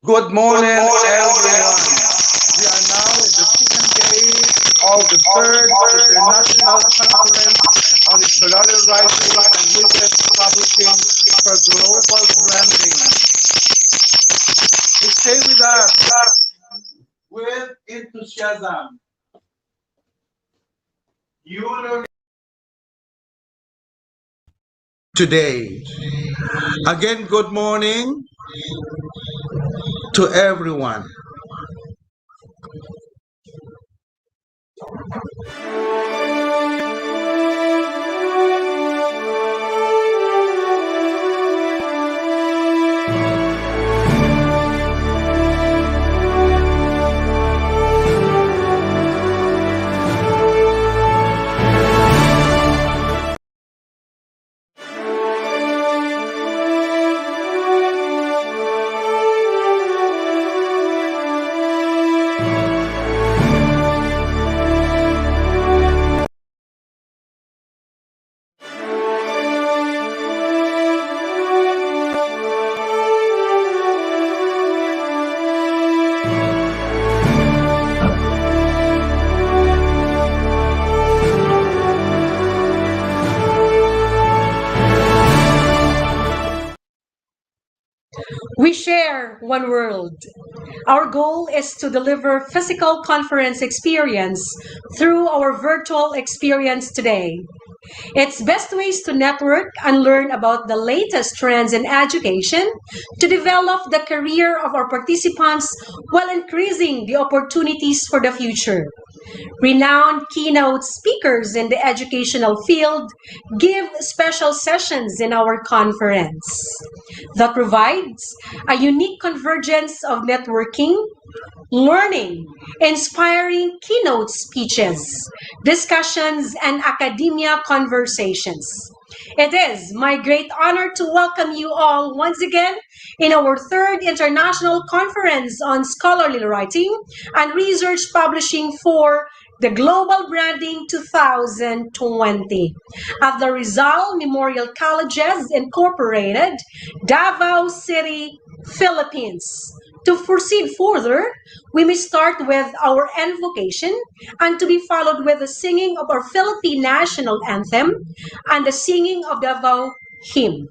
Good morning, everyone. We are now in the second day of the third International Conference on Scholarly Writing and Research Publishing for Global Branding. Stay with us with enthusiasm. You learn today. Again, good morning to everyone. We share one world. Our goal is to deliver physical conference experience through our virtual experience today. It's best ways to network and learn about the latest trends in education to develop the career of our participants while increasing the opportunities for the future. Renowned keynote speakers in the educational field give special sessions in our conference that provides a unique convergence of networking, learning, inspiring keynote speeches, discussions, and academia conversations. It is my great honor to welcome you all once again in our third International Conference on Scholarly Writing and Research Publishing for the Global Branding 2020 at the Rizal Memorial Colleges Incorporated, Davao City, Philippines. To proceed further, we may start with our invocation and to be followed with the singing of our Philippine national anthem and the singing of the Davao hymn.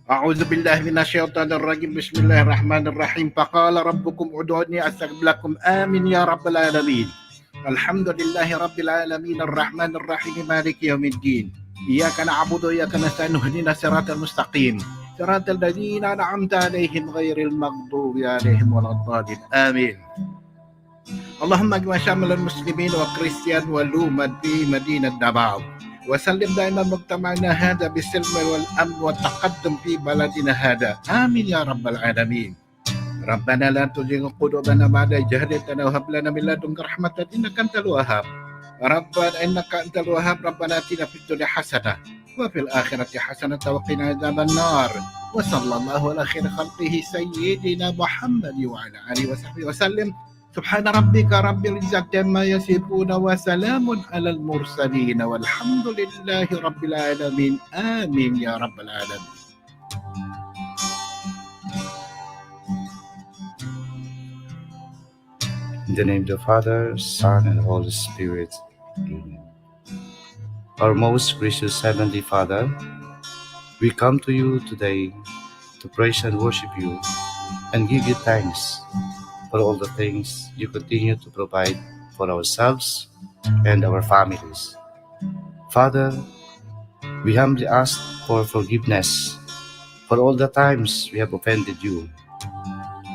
أعوذ بالله من الشيطان الرجيم بسم الله الرحمن الرحيم فقال ربكم ادعوني أستجب لكم آمين يا رب العالمين الحمد لله رب العالمين الرحمن الرحيم مالك يوم الدين إياك نعبد وإياك نستعين اهدنا الصراط المستقيم صراط الذين أنعمت عليهم غير المغضوب عليهم ولا الضالين آمين اللهم اجمع شامل المسلمين وكريستيان ولومد في مدينة دباو وسلم دائما مجتمعنا هذا بالسلم والأمن والتقدم في بلدنا هذا. آمين يا رب العالمين. ربنا لا تزغ قلوبنا بعد إذ هديتنا وهب لنا من لدنك رحمة إنك أنت الوهاب. ربنا إنك أنت الوهاب. ربنا آتنا في الدنيا حسنة وفي الآخرة حسنة وقنا عذاب النار. وصلى الله على خير خلقه سيدنا محمد وعلى آله وصحبه وسلم. سبحان ربك رب العزة عما يصفون وسلام على المرسلين والحمد لله رب العالمين. آمين يا رب العالمين. In the name of the Father, Son, and Holy Spirit. Amen. Our most gracious Heavenly Father, we come to you today to praise and worship you and give you thanks for all the things you continue to provide for ourselves and our families. Father, we humbly ask for forgiveness for all the times we have offended you,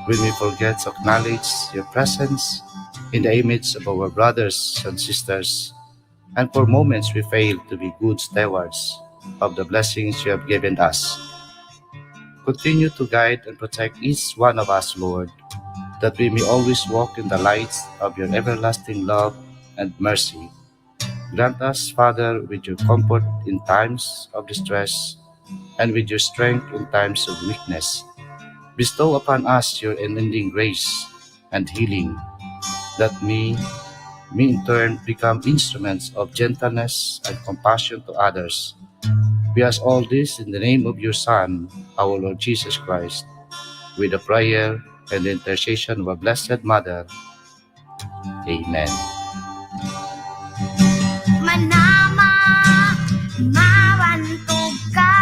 when we forget to acknowledge your presence in the image of our brothers and sisters, and for moments we fail to be good stewards of the blessings you have given us. Continue to guide and protect each one of us, Lord, that we may always walk in the light of your everlasting love and mercy. Grant us, Father, with your comfort in times of distress and with your strength in times of weakness. Bestow upon us your unending grace and healing, that we may in turn become instruments of gentleness and compassion to others. We ask all this in the name of your Son, our Lord Jesus Christ, with the prayer and the intercession of our Blessed Mother. Amen. Manama, mawantog ka.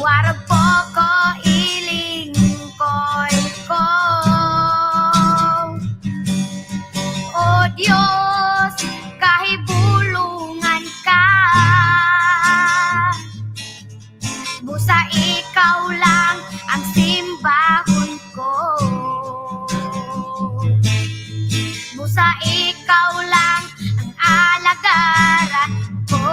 Warag po ko iling ko'y ko. O Diyos, kahibulungan ka. Busa ikaw lang ang simbahon ko. Busa ikaw lang ang alagaran ko.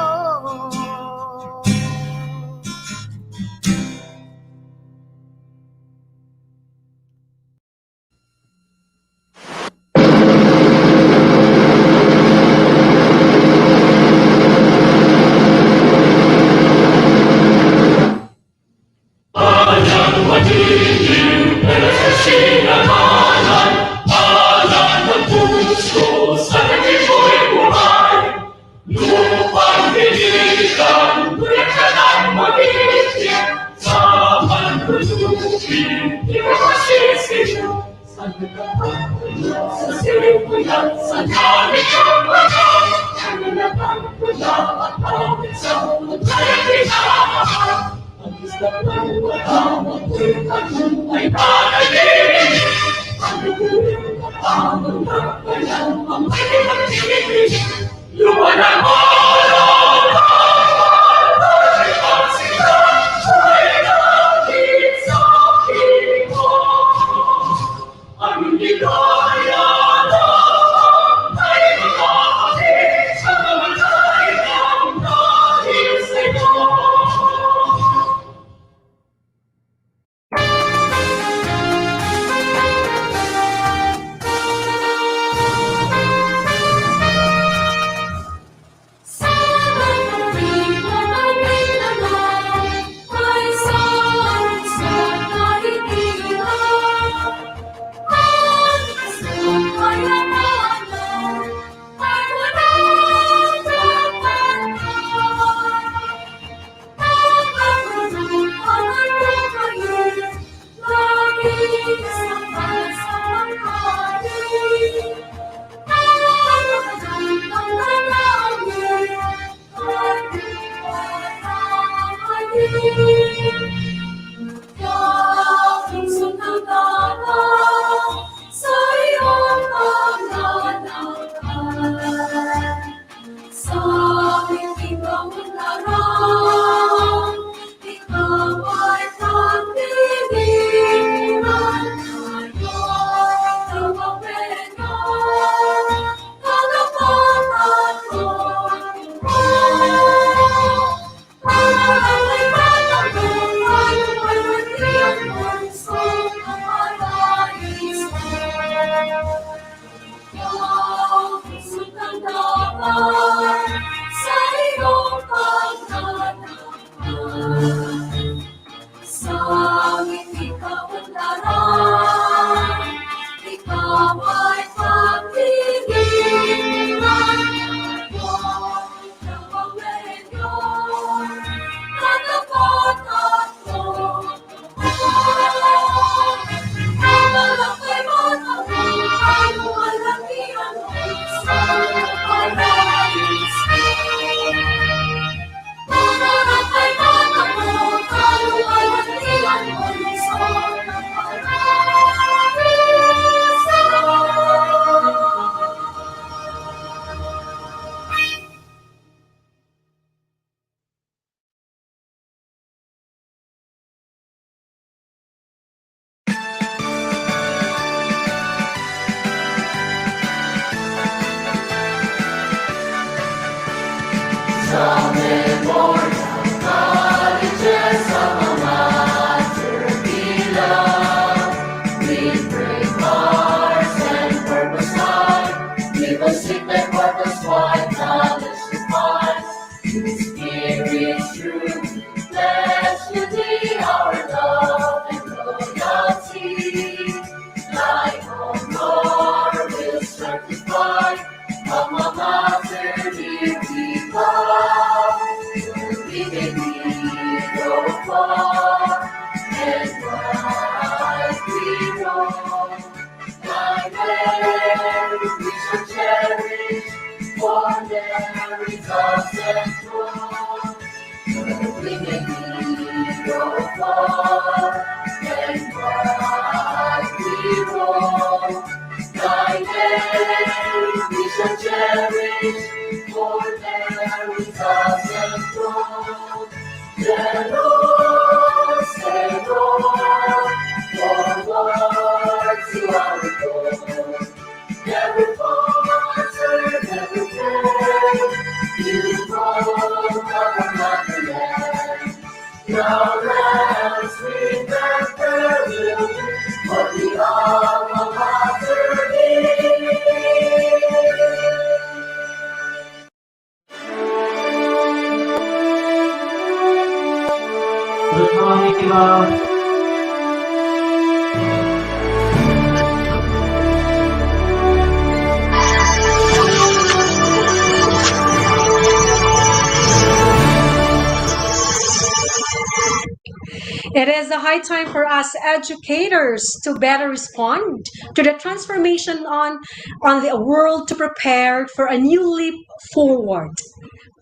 It is a high time for us educators to better respond to the transformation on the world to prepare for a new leap forward.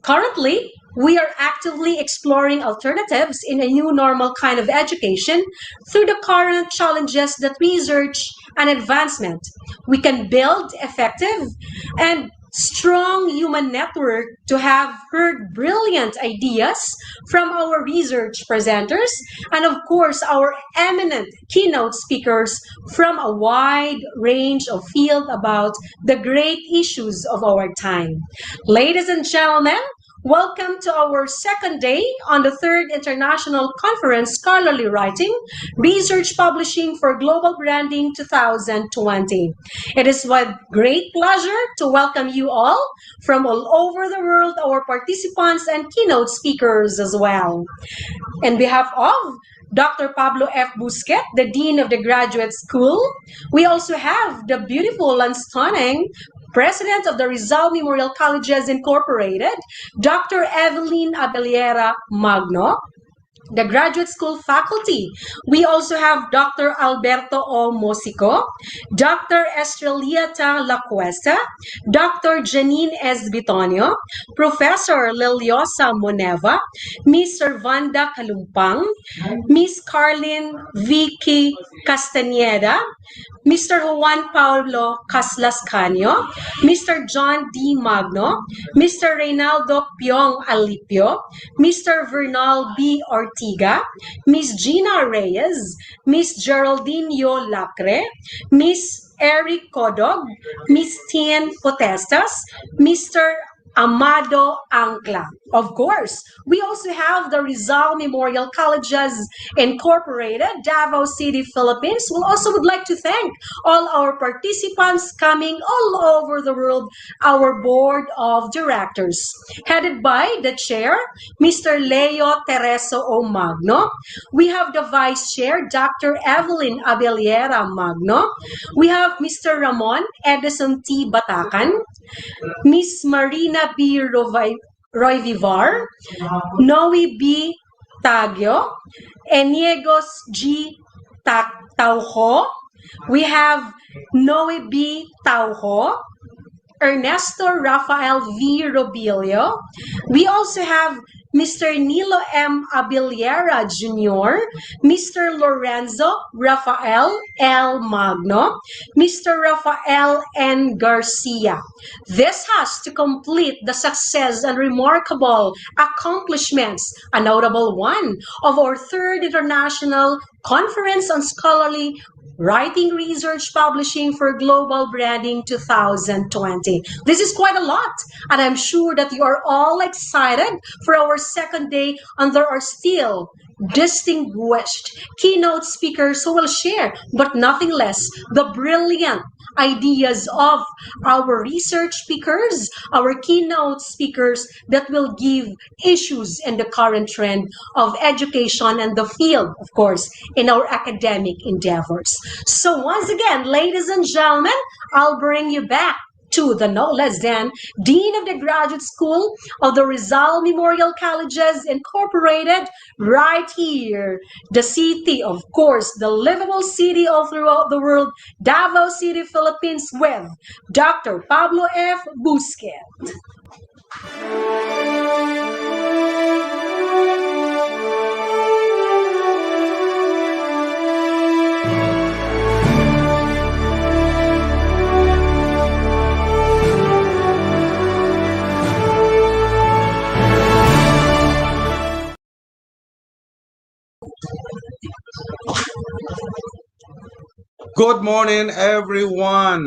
Currently, we are actively exploring alternatives in a new normal kind of education through the current challenges that research and advancement. We can build effective and strong human network to have heard brilliant ideas from our research presenters and of course our eminent keynote speakers from a wide range of field about the great issues of our time. Ladies and gentlemen, welcome to our second day on the third International Conference Scholarly Writing, Research Publishing for Global Branding 2020. It is with great pleasure to welcome you all from all over the world, our participants and keynote speakers as well. On behalf of Dr. Pablo F. Busquet, the Dean of the Graduate School, we also have the beautiful and stunning President of the Rizal Memorial Colleges Incorporated, Dr. Evelyn Abellera Magno, the graduate school faculty. We also have Dr. Alberto O. Mosico, Dr. Estreliata Lacuesta, Dr. Janine S. Bitonio, Professor Liliosa Moneva, Miss Servanda Kalumpang, Miss Carlin Vicky Castañeda, Mr. Juan Paulo Caslas Canio, Mr. John D. Magno, Mr. Reynaldo Piong Alipio, Mr. Vernal B. Ortiga, Miss Gina Reyes, Miss Geraldine Yo Lacre, Miss Eric Codog, Miss Tien Potestas, Mr. Amado Ancla. Of course, we also have the Rizal Memorial Colleges Incorporated, Davao City, Philippines. We also would like to thank all our participants coming all over the world, our board of directors, headed by the chair, Mr. Leo Tereso O. Magno. We have the vice chair, Dr. Evelyn Abellera Magno. We have Mr. Ramon Edison T. Batacan, Miss Marina B. Roy Vivar, Noe B. Tagyo, Eniegos G. Tauho. We have Noe B. Tauho, Ernesto Rafael V. Robilio. We also have Mr. Nilo M. Abellera Jr., Mr. Lorenzo Rafael L. Magno, Mr. Rafael N. Garcia. This has to complete the success and remarkable accomplishments, a notable one, of our third International Conference on Scholarly Writing, Research, Publishing for Global Branding 2020. This is quite a lot, and I'm sure that you are all excited for our second day, and there are still distinguished keynote speakers who will share, but nothing less, the brilliant ideas of our research speakers, our keynote speakers that will give issues in the current trend of education and the field, of course, in our academic endeavors. So once again, ladies and gentlemen, I'll bring you back to the no less than Dean of the Graduate School of the Rizal Memorial Colleges Incorporated, right here, the city, of course, the livable city all throughout the world, Davao City, Philippines, with Dr. Pablo F. Busquet. Good morning, everyone.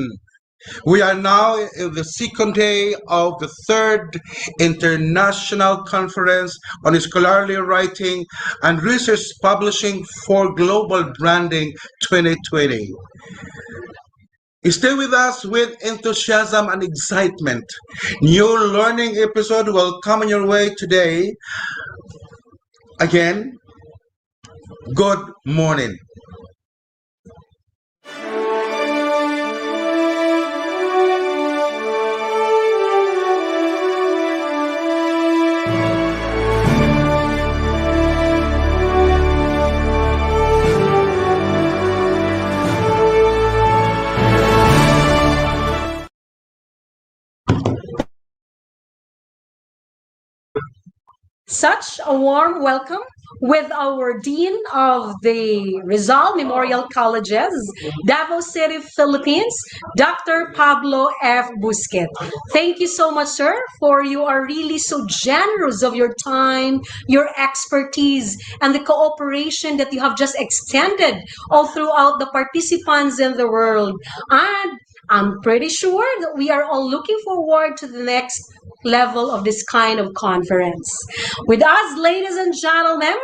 We are now in the second day of the third International Conference on Scholarly Writing and Research Publishing for Global Branding 2020. Stay with us with enthusiasm and excitement. New learning episode will come your way today. Again, good morning. Such a warm welcome with our Dean of the Rizal Memorial Colleges, Davao City, Philippines, Dr. Pablo F. Busquet. Thank you so much, sir, for you are really so generous of your time, your expertise, and the cooperation that you have just extended all throughout the participants in the world. And I'm pretty sure that we are all looking forward to the next level of this kind of conference. With us, ladies and gentlemen,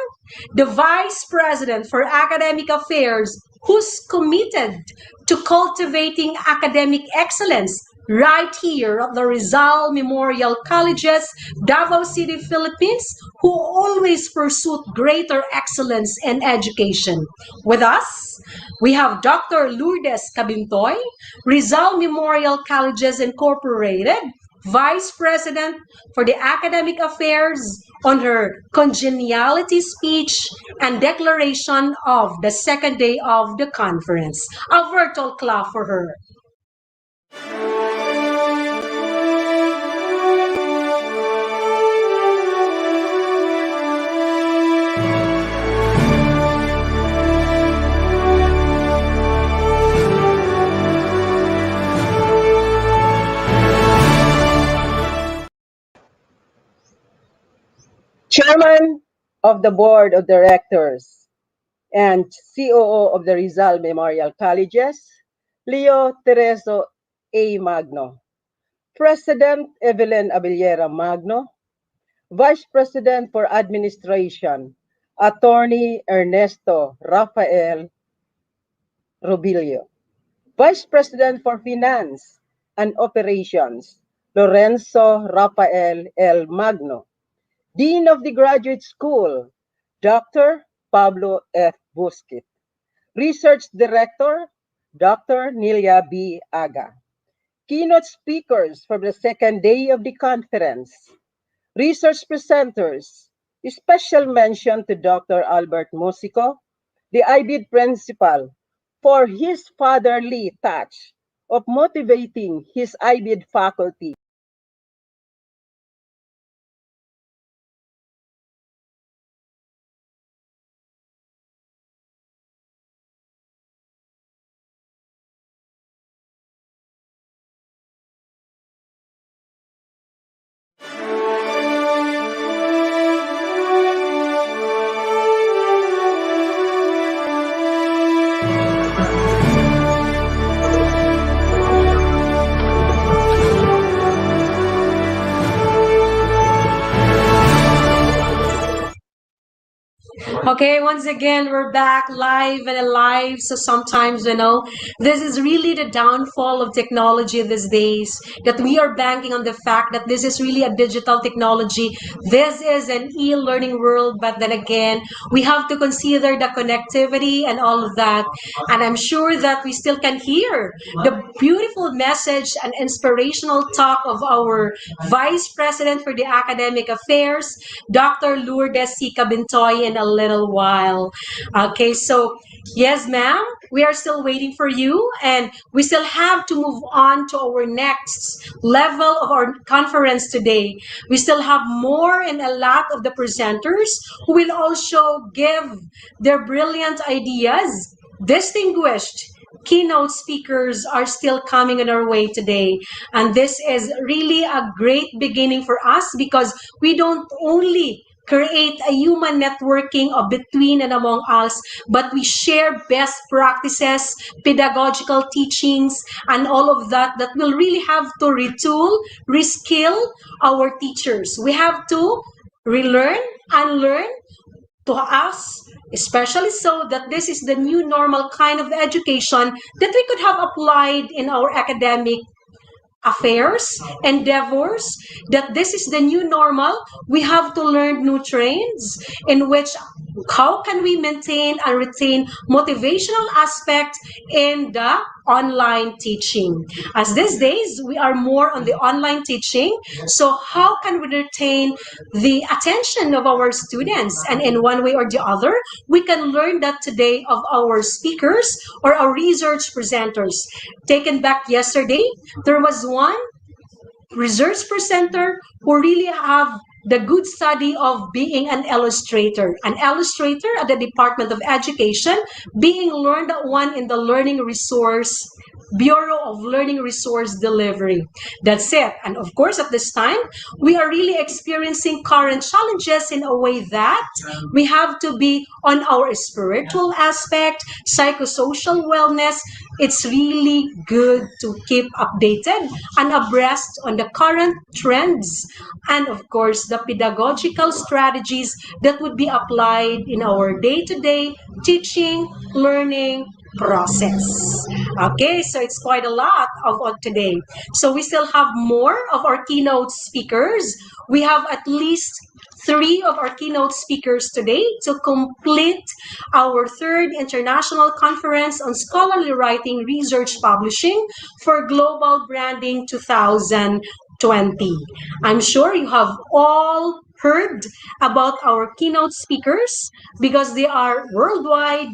the Vice President for Academic Affairs, who's committed to cultivating academic excellence right here at the Rizal Memorial Colleges, Davao City, Philippines, who always pursued greater excellence in education. With us, we have Dr. Lourdes Cabintoy, Rizal Memorial Colleges Incorporated, Vice President for the Academic Affairs, on her congeniality speech and declaration of the second day of the conference. A virtual clap for her. Chairman of the Board of Directors and COO of the Rizal Memorial Colleges, Leo Tereso A. Magno, President Evelyn Abellera Magno, Vice President for Administration, Attorney Ernesto Rafael Robilio, Vice President for Finance and Operations, Lorenzo Rafael L. Magno, Dean of the Graduate School, Dr. Pablo F. Busquet, Research Director, Dr. Nilia B. Aga. Keynote speakers for the second day of the conference, research presenters, special mention to Dr. Albert Musico, the IBID principal, for his fatherly touch of motivating his IBID faculty Okay, once again, we're back live and alive. So sometimes, this is really the downfall of technology these days, that we are banking on the fact that this is really a digital technology. This is an e-learning world, but then again, we have to consider the connectivity and all of that. And I'm sure that we still can hear the beautiful message and inspirational talk of our Vice President for the Academic Affairs, Dr. Lourdes C. Cabintoy, in a little while. Okay, so yes, ma'am, we are still waiting for you, and we still have to move on to our next level of our conference today. We still have more and a lot of the presenters who will also give their brilliant ideas. Distinguished keynote speakers are still coming on our way today. And this is really a great beginning for us, because we don't only create a human networking of between and among us, but we share best practices, pedagogical teachings, and all of that will really have to retool, reskill our teachers. We have to relearn, unlearn, to us, especially so that this is the new normal kind of education that we could have applied in our academic affairs, endeavors, that this is the new normal. We have to learn new trends in which how can we maintain and retain motivational aspect in the online teaching. As these days, we are more on the online teaching. So how can we retain the attention of our students? And in one way or the other, we can learn that today of our speakers or our research presenters. Taken back yesterday, there was one research presenter who really have the good study of being an illustrator at the Department of Education, being learned one in the Learning Resource Bureau of Learning Resource Delivery. That's it. And of course, at this time, we are really experiencing current challenges in a way that we have to be on our spiritual aspect, psychosocial wellness. It's really good to keep updated and abreast on the current trends, and of course, the pedagogical strategies that would be applied in our day-to-day teaching, learning, process. Okay, so it's quite a lot of today. So we still have more of our keynote speakers. We have at least 3 of our keynote speakers today to complete our 3rd International Conference on Scholarly Writing, Research Publishing for Global Branding 2020. I'm sure you have all heard about our keynote speakers because they are worldwide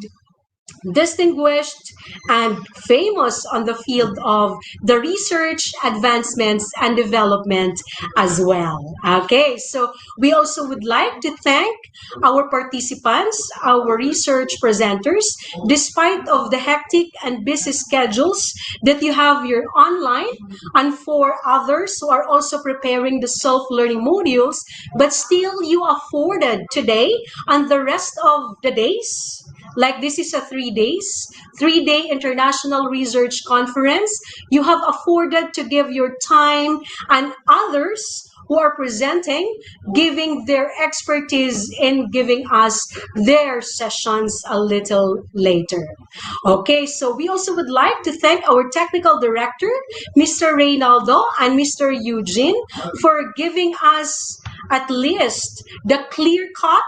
distinguished and famous on the field of the research, advancements, and development as well. Okay, so we also would like to thank our participants, our research presenters, despite of the hectic and busy schedules that you have here online, and for others who are also preparing the self-learning modules, but still you afforded today and the rest of the days. Like this is a 3-day international research conference. You have afforded to give your time, and others who are presenting, giving their expertise in giving us their sessions a little later. Okay, so we also would like to thank our technical director, Mr. Reynaldo and Mr. Eugene, for giving us at least the clear cut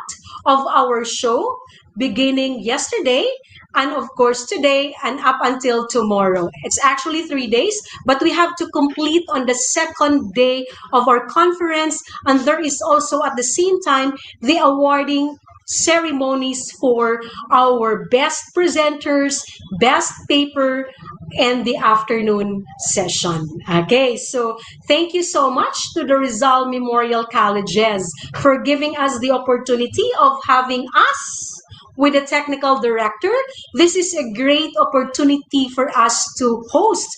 of our show, beginning yesterday and of course today and up until tomorrow. It's actually 3 days, but we have to complete on the 2nd day of our conference, and there is also at the same time the awarding ceremonies for our best presenters, best paper, and the afternoon session. Okay, so thank you so much to the Rizal Memorial Colleges for giving us the opportunity of having us with the technical director. This is a great opportunity for us to host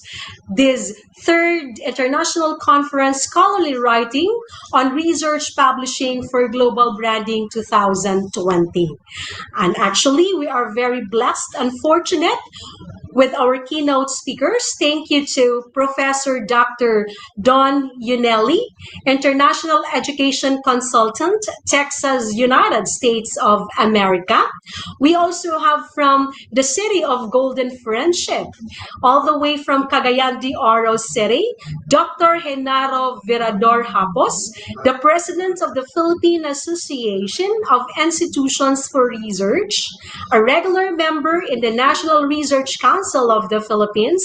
this 3rd International Conference Scholarly Writing on Research Publishing for Global Branding 2020. And actually, we are very blessed and fortunate with our keynote speakers. Thank you to Professor Dr. Don Unelli, International Education Consultant, Texas, United States of America. We also have from the city of Golden Friendship, all the way from Cagayan de Oro City, Dr. Genaro Virador Hapos, the President of the Philippine Association of Institutions for Research, a regular member in the National Research Council of the Philippines,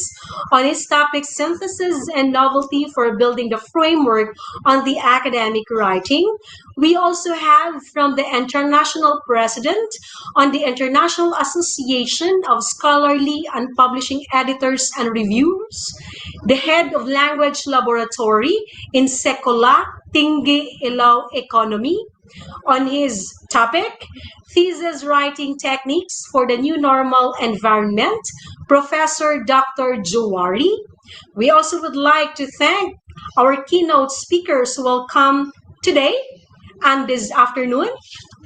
on his topic Synthesis and Novelty for Building the Framework on the Academic Writing. We also have from the International President on the International Association of Scholarly and Publishing Editors and Reviewers, the head of Language Laboratory in Sekolah Tinggi Ilaw Economy, on his topic, Thesis Writing Techniques for the New Normal Environment, Professor Dr. Juwari. We also would like to thank our keynote speakers who will come today and this afternoon.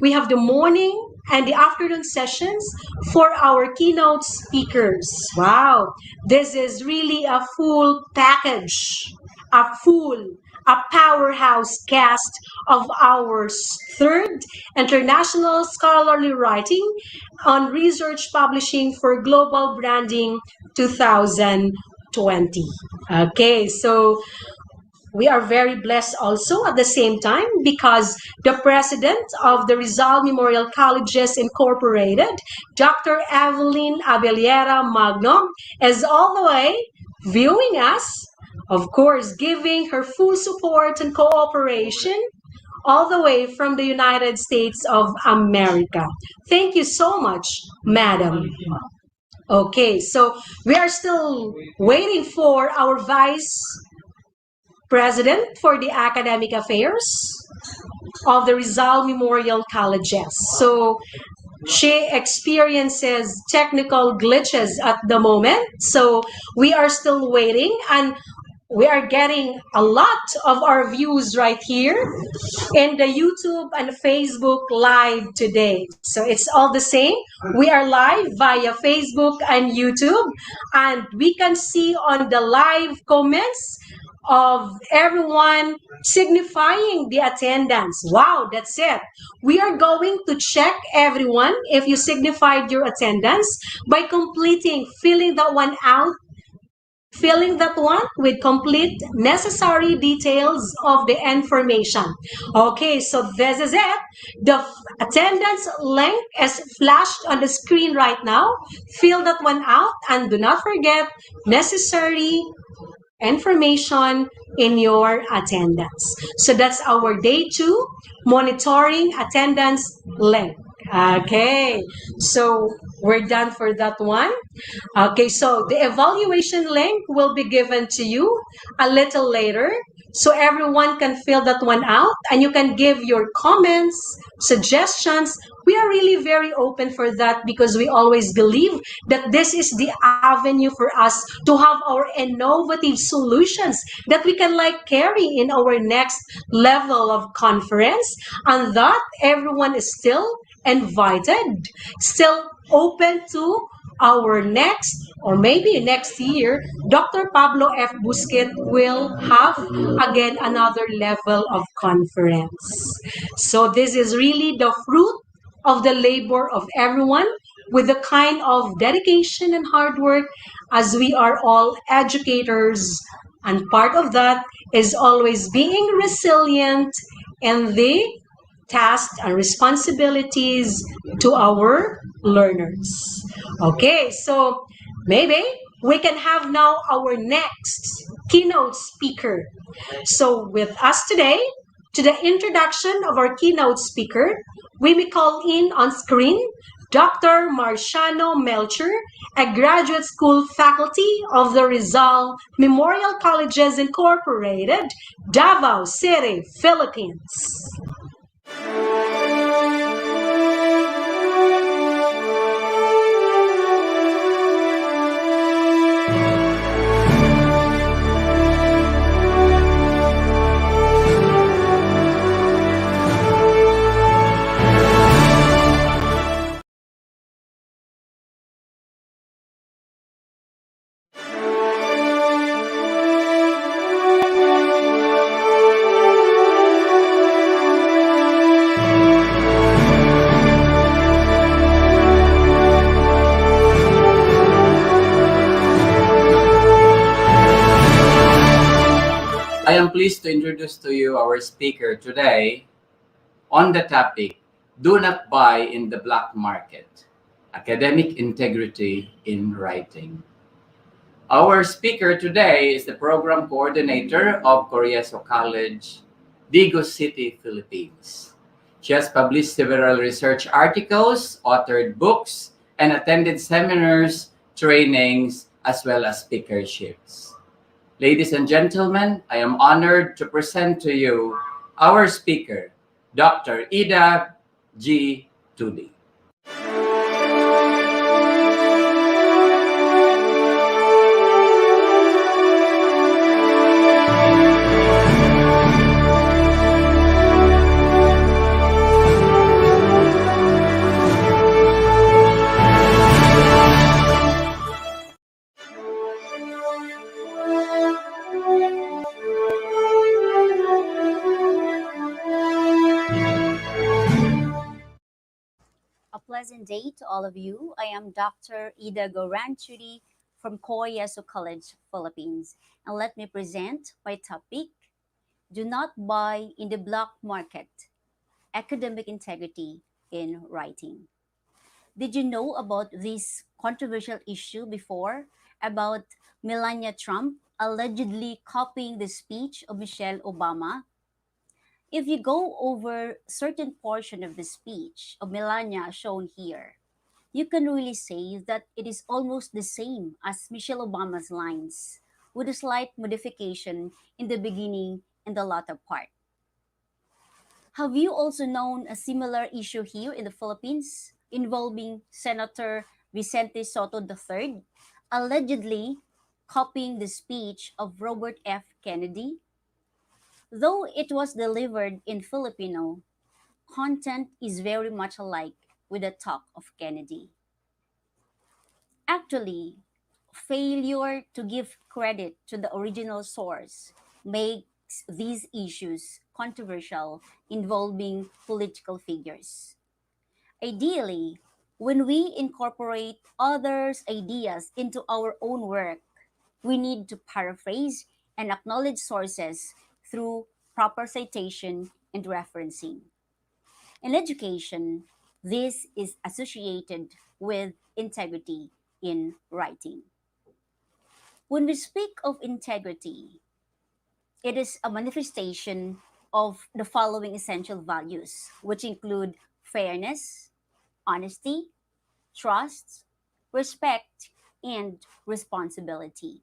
We have the morning and the afternoon sessions for our keynote speakers. Wow, this is really a full package, a powerhouse cast of our third International Scholarly Writing on Research Publishing for Global Branding 2020. Okay, so we are very blessed also at the same time because the president of the Rizal Memorial Colleges Incorporated, Dr. Evelyn Abellera Magno, is all the way viewing us, of course, giving her full support and cooperation all the way from the United States of America. Thank you so much, madam. Okay, so we are still waiting for our vice president for the academic affairs of the Rizal Memorial Colleges. So she experiences technical glitches at the moment. So we are still waiting and we are getting a lot of our views right here in the YouTube and Facebook live today. So it's all the same. We are live via Facebook and YouTube and we can see on the live comments of everyone signifying the attendance. Wow, that's it. We are going to check everyone if you signified your attendance by filling that one out, filling that one with complete necessary details of the information. Okay, so this is it. The attendance link is flashed on the screen right now. Fill that one out and do not forget necessary information in your attendance. So that's our day 2 monitoring attendance link. Okay, so we're done for that one. Okay, so the evaluation link will be given to you a little later. So everyone can fill that one out and you can give your comments, suggestions. We are really very open for that because we always believe that this is the avenue for us to have our innovative solutions that we can carry in our next level of conference, and that everyone is still invited, still open to our next or maybe next year, Dr. Pablo F. Busquet will have again another level of conference. So this is really the fruit of the labor of everyone with the kind of dedication and hard work as we are all educators. And part of that is always being resilient in the tasks and responsibilities to our learners. Okay, so maybe we can have now our next keynote speaker. So with us today, to the introduction of our keynote speaker, we may call in on screen Dr. Marciano Melcher, a graduate school faculty of the Rizal Memorial Colleges Incorporated, Davao City, Philippines. am pleased to introduce to you our speaker today on the topic, Do Not Buy in the Black Market, Academic Integrity in Writing. Our speaker today is the program coordinator of Corieso College, Digo City, Philippines. She has published several research articles, authored books, and attended seminars, trainings, as well as speakerships. Ladies and gentlemen, I am honored to present to you our speaker, Dr. Ida G. Tudi. A pleasant day to all of you. I am Dr. Ida Goranchudi from Corieso College, Philippines. And let me present my topic, Do Not Buy in the Black Market, Academic Integrity in Writing. Did you know about this controversial issue before about Melania Trump allegedly copying the speech of Michelle Obama? If you go over certain portion of the speech of Melania shown here, you can really say that it is almost the same as Michelle Obama's lines, with a slight modification in the beginning and the latter part. Have you also known a similar issue here in the Philippines involving Senator Vicente Soto III allegedly copying the speech of Robert F. Kennedy? Though it was delivered in Filipino, content is very much alike with the talk of Kennedy. Actually, failure to give credit to the original source makes these issues controversial involving political figures. Ideally, when we incorporate others' ideas into our own work, we need to paraphrase and acknowledge sources through proper citation and referencing. In education, this is associated with integrity in writing. When we speak of integrity, it is a manifestation of the following essential values, which include fairness, honesty, trust, respect, and responsibility.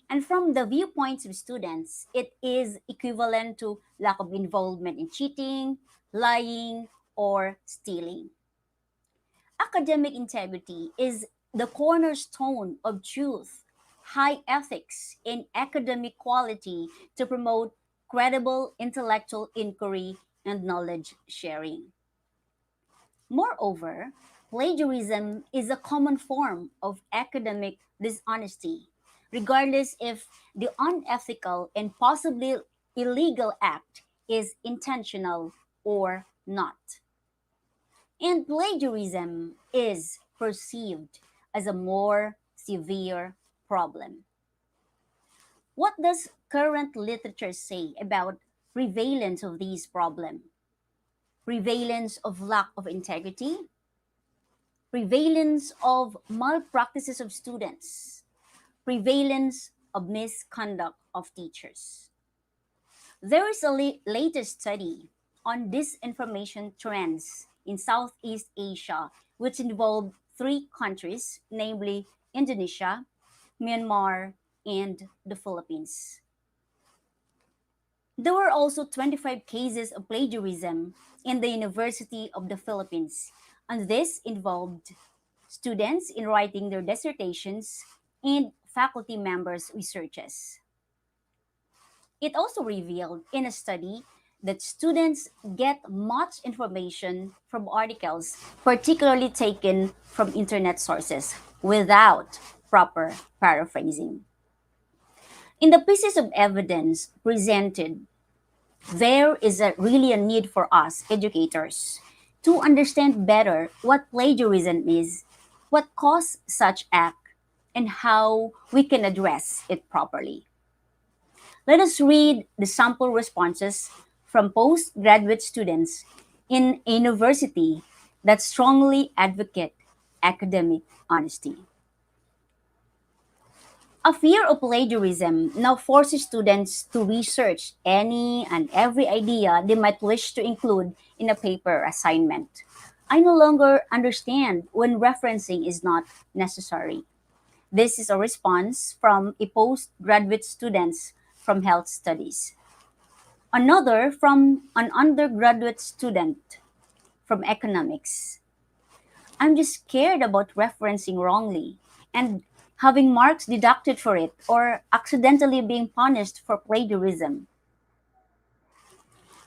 And from the viewpoints of students, it is equivalent to lack of involvement in cheating, lying, or stealing. Academic integrity is the cornerstone of truth, high ethics, and academic quality to promote credible intellectual inquiry and knowledge sharing. Moreover, plagiarism is a common form of academic dishonesty, regardless if the unethical and possibly illegal act is intentional or not. And plagiarism is perceived as a more severe problem. What does current literature say about prevalence of these problems? Prevalence of lack of integrity, prevalence of malpractices of students, prevalence of misconduct of teachers. There is a latest study on disinformation trends in Southeast Asia, which involved 3 countries, namely Indonesia, Myanmar, and the Philippines. There were also 25 cases of plagiarism in the University of the Philippines, and this involved students in writing their dissertations and faculty members' researches. It also revealed in a study that students get much information from articles, particularly taken from internet sources, without proper paraphrasing. In the pieces of evidence presented, there is really a need for us educators to understand better what plagiarism is, what caused such act, and how we can address it properly. Let us read the sample responses from postgraduate students in a university that strongly advocate academic honesty. A fear of plagiarism now forces students to research any and every idea they might wish to include in a paper assignment. I no longer understand when referencing is not necessary. This is a response from a postgraduate students from health studies. Another from an undergraduate student from economics. I'm just scared about referencing wrongly and having marks deducted for it or accidentally being punished for plagiarism.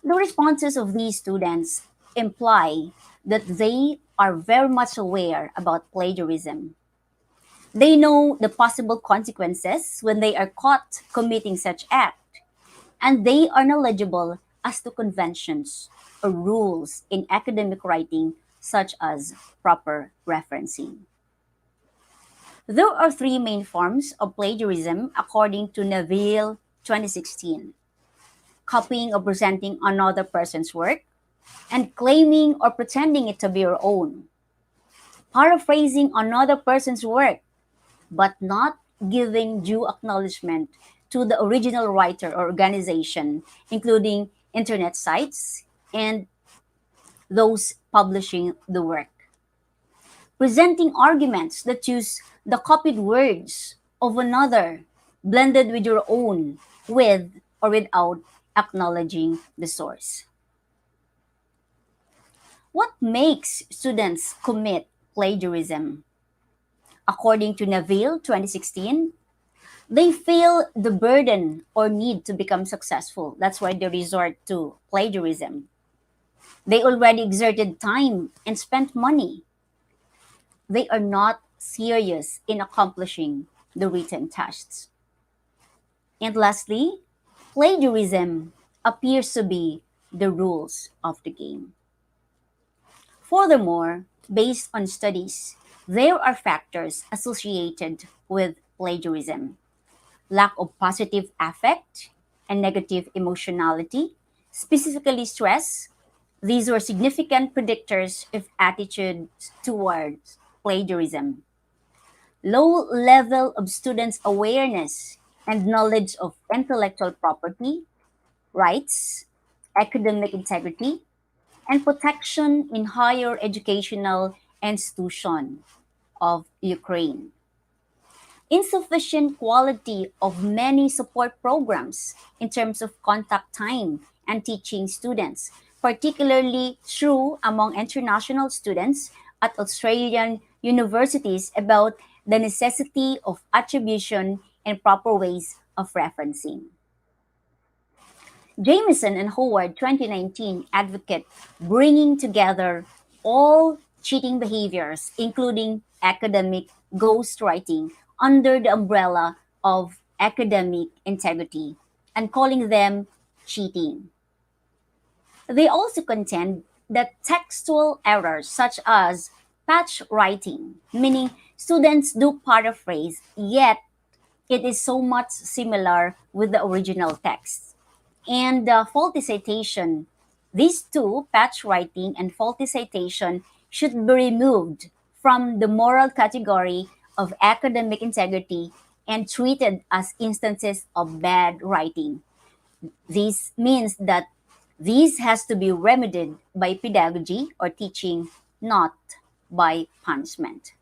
The responses of these students imply that they are very much aware about plagiarism. They know the possible consequences when they are caught committing such act, and they are knowledgeable as to conventions or rules in academic writing such as proper referencing. There are three main forms of plagiarism according to Neville 2016: copying or presenting another person's work, and claiming or pretending it to be your own, paraphrasing another person's work, but not giving due acknowledgement to the original writer or organization, including internet sites and those publishing the work. Presenting arguments that use the copied words of another blended with your own, with or without acknowledging the source. What makes students commit plagiarism? According to Neville 2016, they feel the burden or need to become successful. That's why they resort to plagiarism. They already exerted time and spent money. They are not serious in accomplishing the written tasks. And lastly, plagiarism appears to be the rules of the game. Furthermore, based on studies, there are factors associated with plagiarism: lack of positive affect and negative emotionality, specifically stress. These were significant predictors of attitudes towards plagiarism. Low level of students' awareness and knowledge of intellectual property, rights, academic integrity, and protection in higher educational institution of Ukraine. Insufficient quality of many support programs in terms of contact time and teaching students, particularly true among international students at Australian universities about the necessity of attribution and proper ways of referencing. Jameson and Howard 2019 advocate bringing together all cheating behaviors, including academic ghostwriting, under the umbrella of academic integrity and calling them cheating. They also contend that textual errors such as patch writing, meaning students do paraphrase, yet it is so much similar with the original text, and faulty citation. These two, patch writing and faulty citation, should be removed from the moral category of academic integrity and treated as instances of bad writing. This means that this has to be remedied by pedagogy or teaching, not by punishment.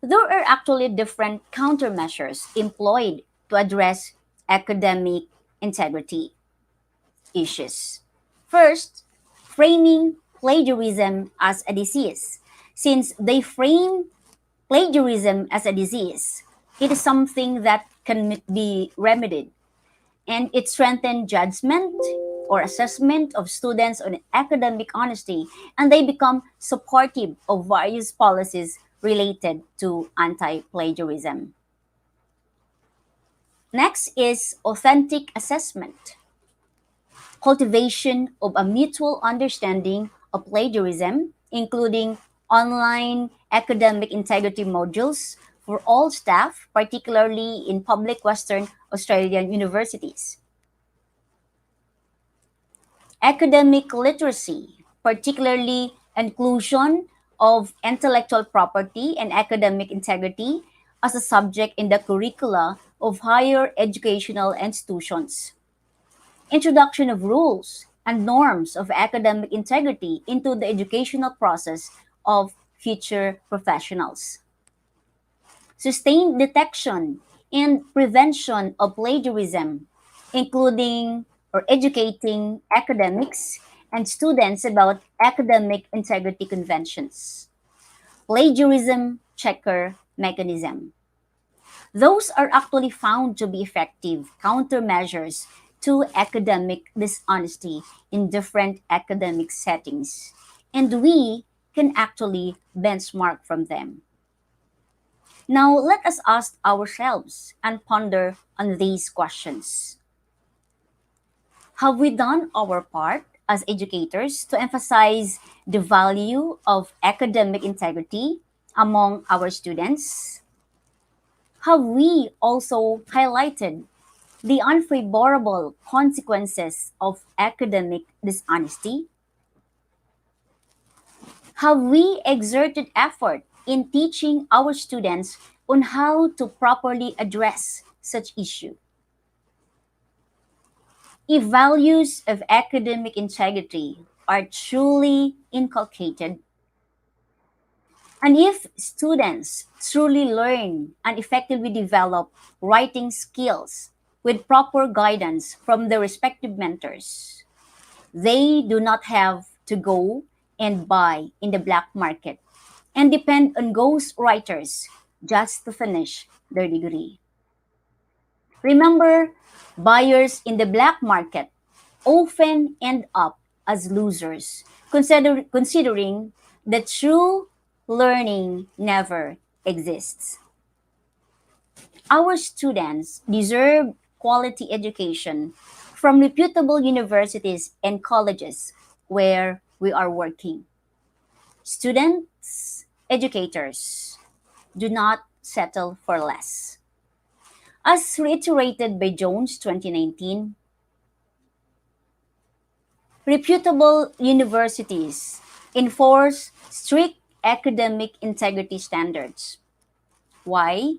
There are actually different countermeasures employed to address academic integrity issues. First, framing plagiarism as a disease. Since they frame plagiarism as a disease, it is something that can be remedied, and it strengthens judgment or assessment of students on academic honesty, and they become supportive of various policies related to anti-plagiarism. Next is authentic assessment. Cultivation of a mutual understanding of plagiarism, including online academic integrity modules for all staff, particularly in public Western Australian universities. Academic literacy, particularly inclusion of intellectual property and academic integrity as a subject in the curricula of higher educational institutions. Introduction of rules and norms of academic integrity into the educational process of future professionals. Sustained detection and prevention of plagiarism, including or educating academics and students about academic integrity conventions. Plagiarism checker mechanism. Those are actually found to be effective countermeasures to academic dishonesty in different academic settings, and we can actually benchmark from them. Now, let us ask ourselves and ponder on these questions. Have we done our part as educators to emphasize the value of academic integrity among our students? Have we also highlighted the unfavorable consequences of academic dishonesty? Have we exerted effort in teaching our students on how to properly address such issue? If values of academic integrity are truly inculcated, and if students truly learn and effectively develop writing skills with proper guidance from their respective mentors, they do not have to go and buy in the black market and depend on ghost writers just to finish their degree. Remember, buyers in the black market often end up as losers, considering that true learning never exists. Our students deserve quality education from reputable universities and colleges where we are working. Students, educators, do not settle for less. As reiterated by Jones 2019, reputable universities enforce strict academic integrity standards. Why?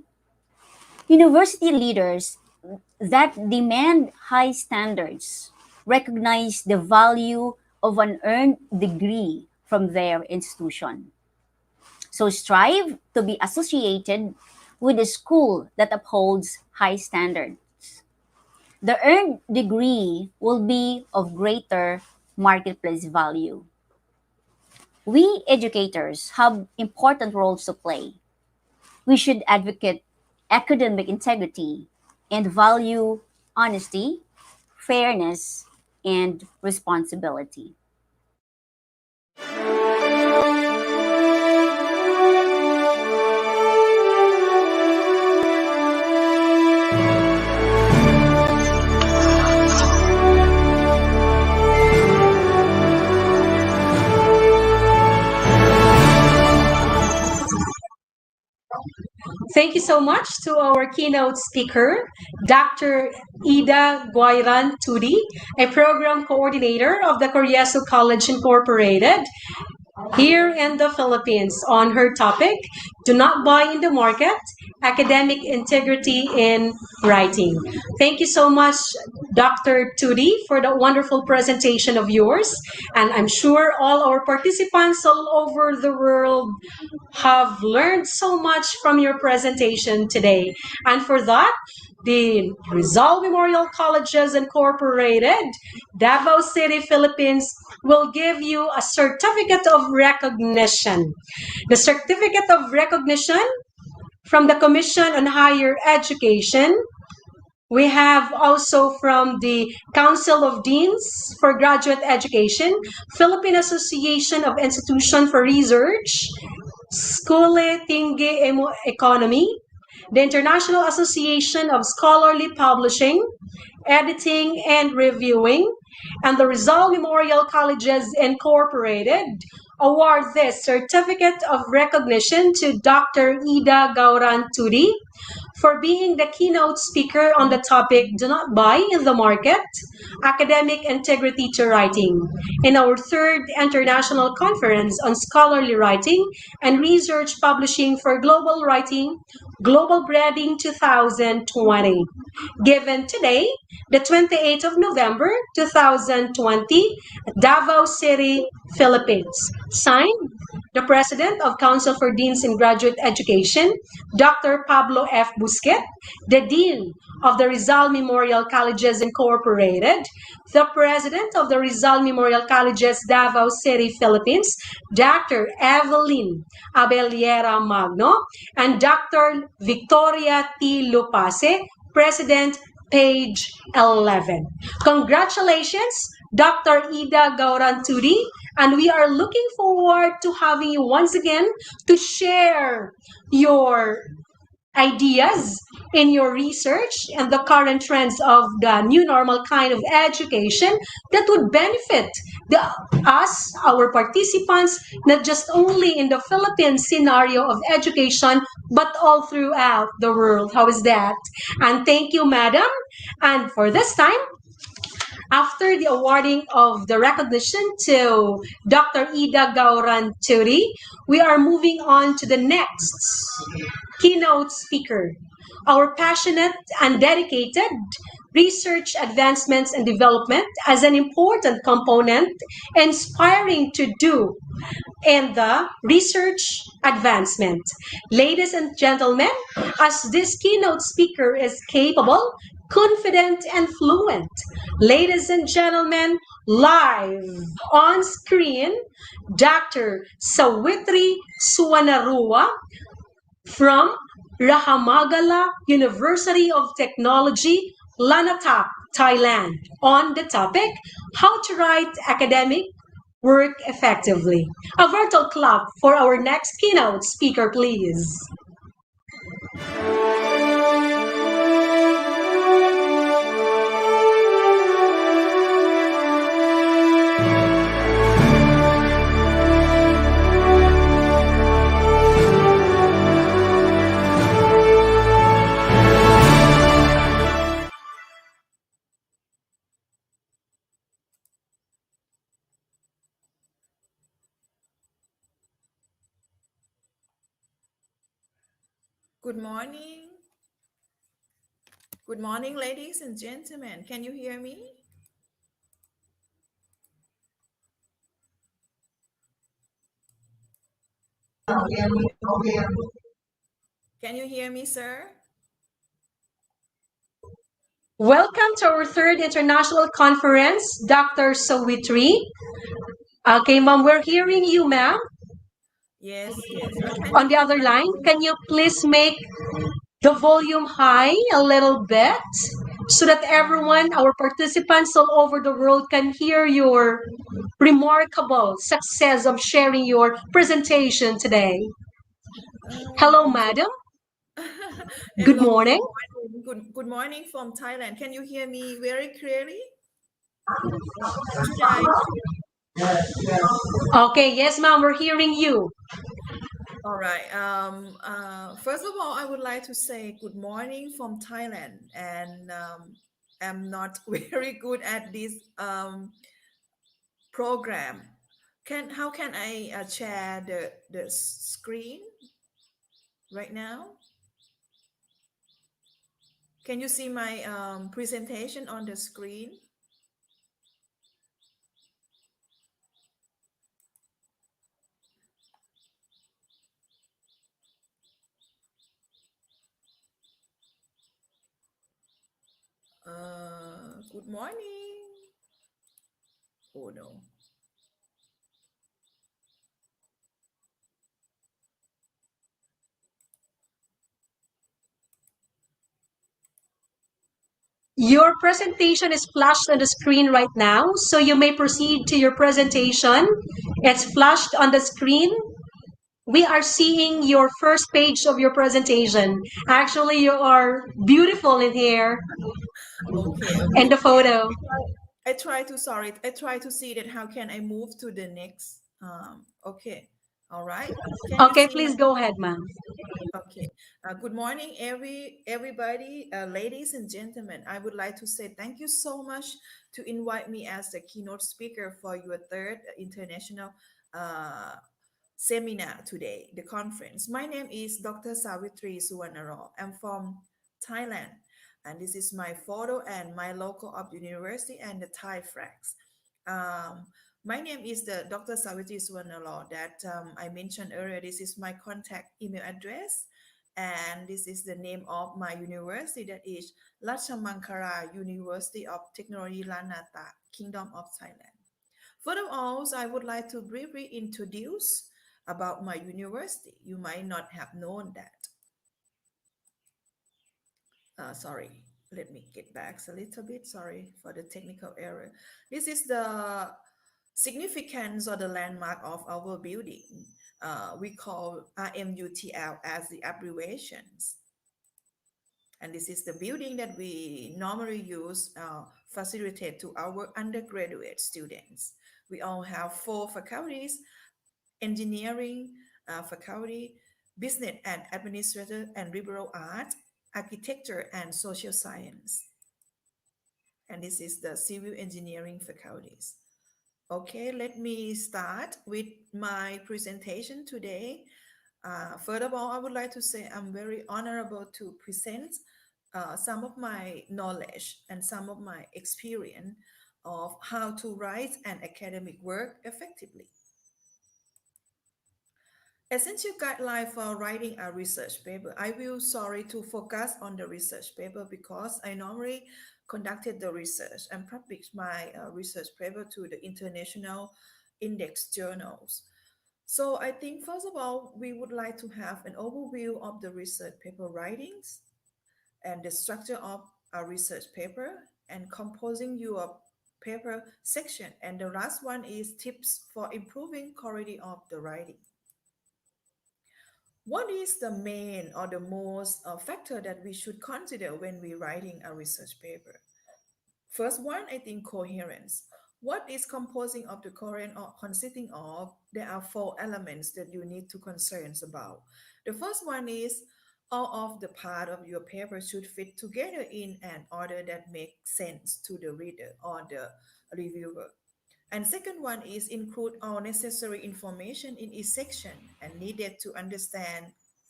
University leaders that demand high standards recognize the value of an earned degree from their institution. So strive to be associated with a school that upholds high standards. The earned degree will be of greater marketplace value. We educators have important roles to play. We should advocate academic integrity and value honesty, fairness, and responsibility. Thank you so much to our keynote speaker, Dr. Ida Guairan Tudi, a program coordinator of the Coriezo College Incorporated here in the Philippines, on her topic, Do Not Buy in the Market, Academic Integrity in Writing. Thank you so much, Dr. Tudi, for the wonderful presentation of yours. And I'm sure all our participants all over the world have learned so much from your presentation today. And for that, the Rizal Memorial Colleges Incorporated, Davao City, Philippines, will give you a certificate of recognition. The certificate of recognition from the Commission on Higher Education. We have also from the Council of Deans for Graduate Education, Philippine Association of Institutions for Research, Skole Tingge Economy, the International Association of Scholarly Publishing, Editing and Reviewing, and the Rizal Memorial Colleges Incorporated award this certificate of recognition to Dr. Ida Gauran Turi for being the keynote speaker on the topic Do Not Buy in the Market, Academic Integrity to Writing, in our third International Conference on Scholarly Writing and Research Publishing for Global Writing, Global Branding 2020, given today, the 28th of November 2020, Davao City, Philippines. Signed, the President of Council for Deans in Graduate Education, Dr. Pablo F. Busquet, the Dean of the Rizal Memorial Colleges Incorporated, the President of the Rizal Memorial Colleges, Davao City, Philippines, Dr. Evelyn Abeliera Magno, and Dr. Victoria T. Lupase, President, page 11. Congratulations, Dr. Ida Gauranturi, and we are looking forward to having you once again to share your ideas in your research and the current trends of the new normal kind of education that would benefit us, our participants, not just only in the Philippine scenario of education, but all throughout the world. How is that? And thank you, madam. And for this time, after the awarding of the recognition to Dr. Ida Gauran Turi, we are moving on to the next keynote speaker, our passionate and dedicated research advancements and development as an important component, inspiring to do in the research advancement. Ladies and gentlemen, as this keynote speaker is capable, confident, and fluent, ladies and gentlemen, live on screen, Dr. Sawitri Suwanarua from Rahamagala University of Technology, Lanatak, Thailand, on the topic, How to Write Academic Work Effectively. A virtual clap for our next keynote speaker, please. Good morning. Good morning, ladies and gentlemen. Can you hear me? Can you hear me, sir? Welcome to our third international conference, Dr. Sawitri. Okay, ma'am, we're hearing you, ma'am. Yes. On the other line, can you please make the volume high a little bit so that everyone, our participants all over the world, can hear your remarkable success of sharing your presentation today? Hello, madam. Good morning. Good morning from Thailand. Can you hear me very clearly? Okay, yes, ma'am, we're hearing you. All right. First of all, I would like to say good morning from Thailand, and I'm not very good at this program. How can I share the screen right now? Can you see my presentation on the screen? Good morning. Oh no. Your presentation is flashed on the screen right now, so you may proceed to your presentation. It's flashed on the screen. We are seeing your first page of your presentation. Actually, you are beautiful in here. Okay. In the photo. I try to see that how can I move to the next Okay. All right. Can you Okay, see please my? go ahead, ma'am. Okay. Good morning, everybody, ladies and gentlemen. I would like to say thank you so much to invite me as the keynote speaker for your third international uh, seminar today, the conference. My name is Dr. Savitri Suwanaro. I'm from Thailand, and this is my photo and my logo of the university and the Thai flags. Um, my name is the Dr. Savitri Suwanaro that I mentioned earlier. This is my contact email address, and this is the name of my university, that is Ratchamankara University of Technology Lanata, Kingdom of Thailand. Furthermore, I would like to briefly introduce about my university. You might not have known that. Sorry, let me get back a little bit. Sorry for the technical error. This is the significance or the landmark of our building. We call RMUTL as the abbreviations. And this is the building that we normally use facilitate to our undergraduate students. We all have 4 faculties: engineering faculty, business and administrative and liberal art, architecture and social science. And this is the civil engineering faculties. Okay, let me start with my presentation today. First of all, I would like to say I'm very honorable to present some of my knowledge and some of my experience of how to write an academic work effectively. Essential guideline for writing a research paper. I will sorry to focus on the research paper because I normally conducted the research and published my research paper to the international index journals. So I think first of all, we would like to have an overview of the research paper writings and the structure of a research paper and composing your paper section. And the last one is tips for improving quality of the writing. What is the main or the most factor that we should consider when we're writing a research paper? First one, I think coherence. What is composing of the coherent or consisting of? There are 4 elements that you need to concern about. The first one is all of the part of your paper should fit together in an order that makes sense to the reader or the reviewer. And second one is include all necessary information in each section and needed to understand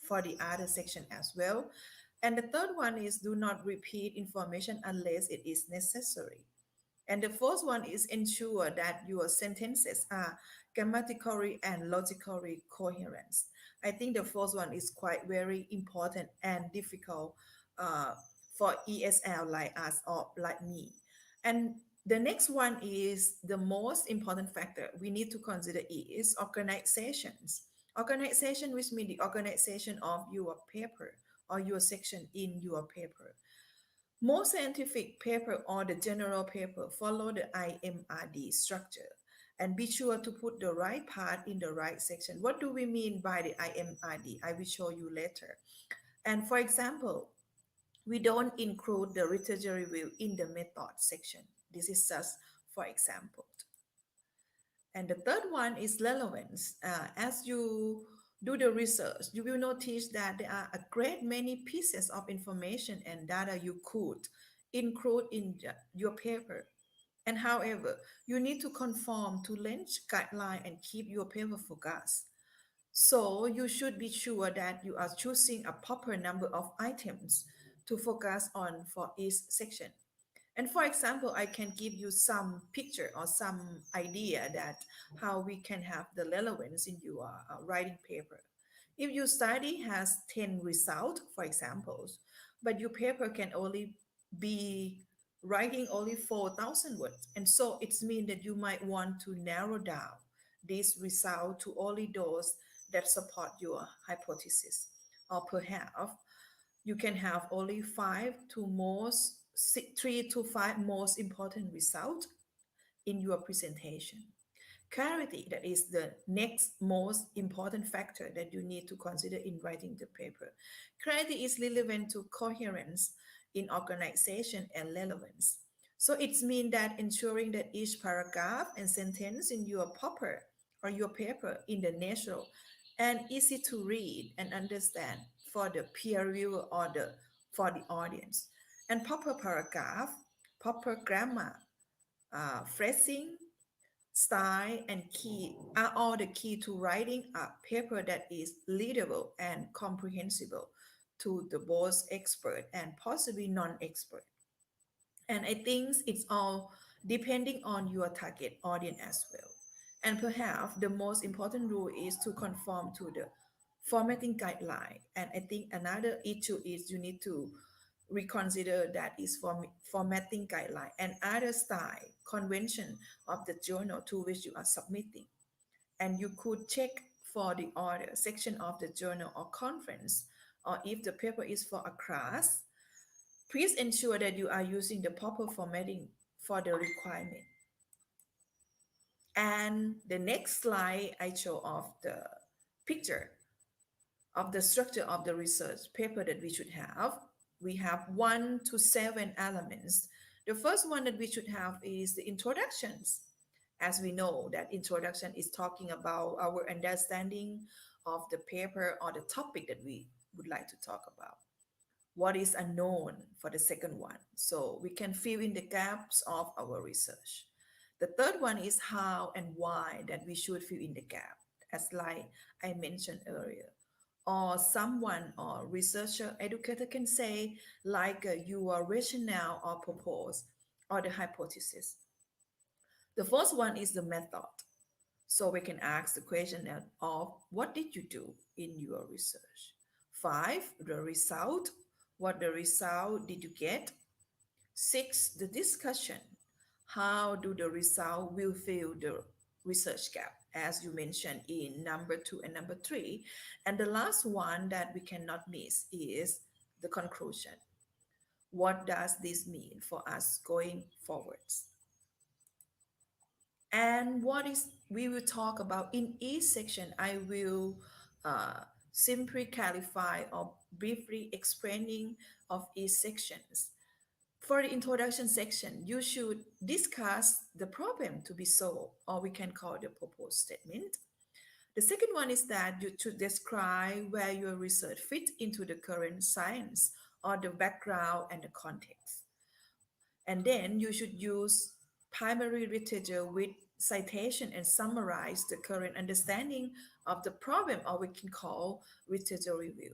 for the other section as well. And the third one is do not repeat information unless it is necessary. And the fourth one is ensure that your sentences are grammatically and logically coherent. I think the fourth one is quite very important and difficult for ESL like us or like me. And the next one is the most important factor we need to consider is organizations. Organization, which means the organization of your paper or your section in your paper. Most scientific paper or the general paper follow the IMRD structure and be sure to put the right part in the right section. What do we mean by the IMRD? I will show you later. And for example, we don't include the literature review in the method section. This is just for example. And the third one is relevance. As you do the research, you will notice that there are a great many pieces of information and data you could include in your paper. And however, you need to conform to length guideline and keep your paper focused. So you should be sure that you are choosing a proper number of items to focus on for each section. And for example, I can give you some picture or some idea that how we can have the relevance in your writing paper. If your study has 10 results, for example, but your paper can only be writing only 4,000 words. And so it's mean that you might want to narrow down this result to only those that support your hypothesis. Or perhaps you can have only 3 to 5 most important results in your presentation. Clarity, that is the next most important factor that you need to consider in writing the paper. Clarity is relevant to coherence in organization and relevance. So it means that ensuring that each paragraph and sentence in your paper or your paper in the natural and easy to read and understand for the peer reviewer or for the audience. And proper paragraph, proper grammar, phrasing, style, and key are all the key to writing a paper that is readable and comprehensible to the both expert and possibly non-expert. And I think it's all depending on your target audience as well. And perhaps the most important rule is to conform to the formatting guideline. And I think another issue is you need to reconsider that is formatting guideline and other style convention of the journal to which you are submitting. And you could check for the order section of the journal or conference, or if the paper is for a class, please ensure that you are using the proper formatting for the requirement. And the next slide, I show off the picture of the structure of the research paper that we should have. We have 1 to 7 elements. The first one that we should have is the introductions. As we know, that introduction is talking about our understanding of the paper or the topic that we would like to talk about. What is unknown for the second one, so we can fill in the gaps of our research. The third one is how and why that we should fill in the gap, as like I mentioned earlier. Or someone or researcher, educator can say like your rationale or propose or the hypothesis. The first one is the method. So we can ask the question of what did you do in your research? 5, the result. What the result did you get? 6, the discussion. How do the result will fill the research gap, as you mentioned in number 2 and number 3. And the last one that we cannot miss is the conclusion. What does this mean for us going forwards? And what is we will talk about in each section. I will simply clarify or briefly explaining of each sections. For the introduction section, you should discuss the problem to be solved, or we can call the proposed statement. The second one is that you should describe where your research fits into the current science or the background and the context. And then you should use primary literature with citation and summarize the current understanding of the problem, or we can call literature review.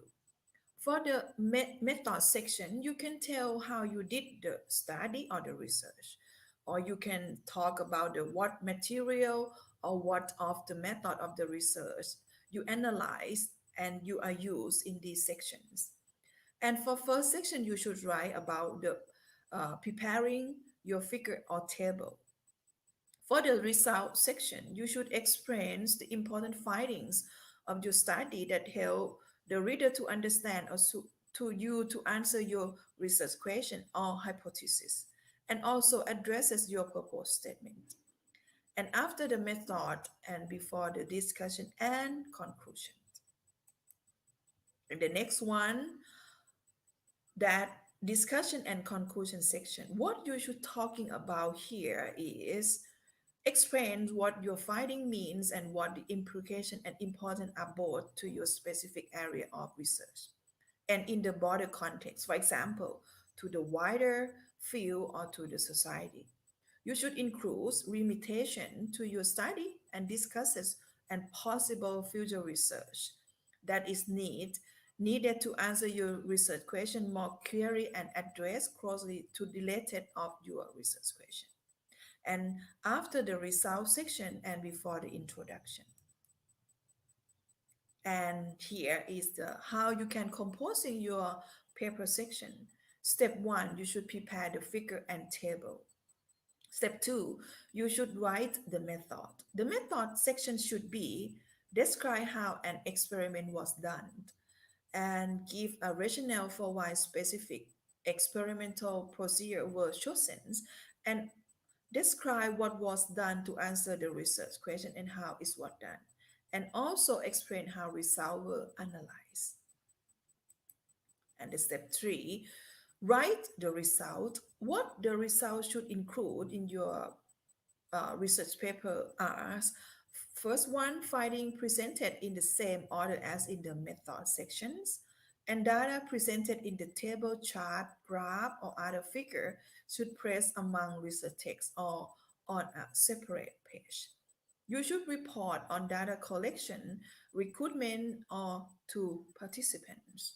For the method section, you can tell how you did the study or the research, or you can talk about the what material or what of the method of the research you analyze and you are used in these sections. And for first section, you should write about the preparing your figure or table. For the result section, you should explain the important findings of your study that help the reader to understand or to you to answer your research question or hypothesis, and also addresses your proposed statement. And after the method and before the discussion and conclusion. And the next one, that discussion and conclusion section, what you should talking about here is explain what your finding means and what the implication and important are both to your specific area of research and in the broader context, for example, to the wider field or to the society. You should include limitation to your study and discusses and possible future research that is needed to answer your research question more clearly and address closely to the related of your research question. And after the result section and before the introduction. And here is the how you can composing your paper section. Step 1, you should prepare the figure and table. Step 2, you should write the method. The method section should be describe how an experiment was done and give a rationale for why specific experimental procedure were chosen, and describe what was done to answer the research question and how is what done, and also explain how results were analyzed. And the step 3, write the result. What the result should include in your research paper are First one, finding presented in the same order as in the method sections, and data presented in the table, chart, graph, or other figure should place among research text or on a separate page. You should report on data collection, recruitment, or to participants.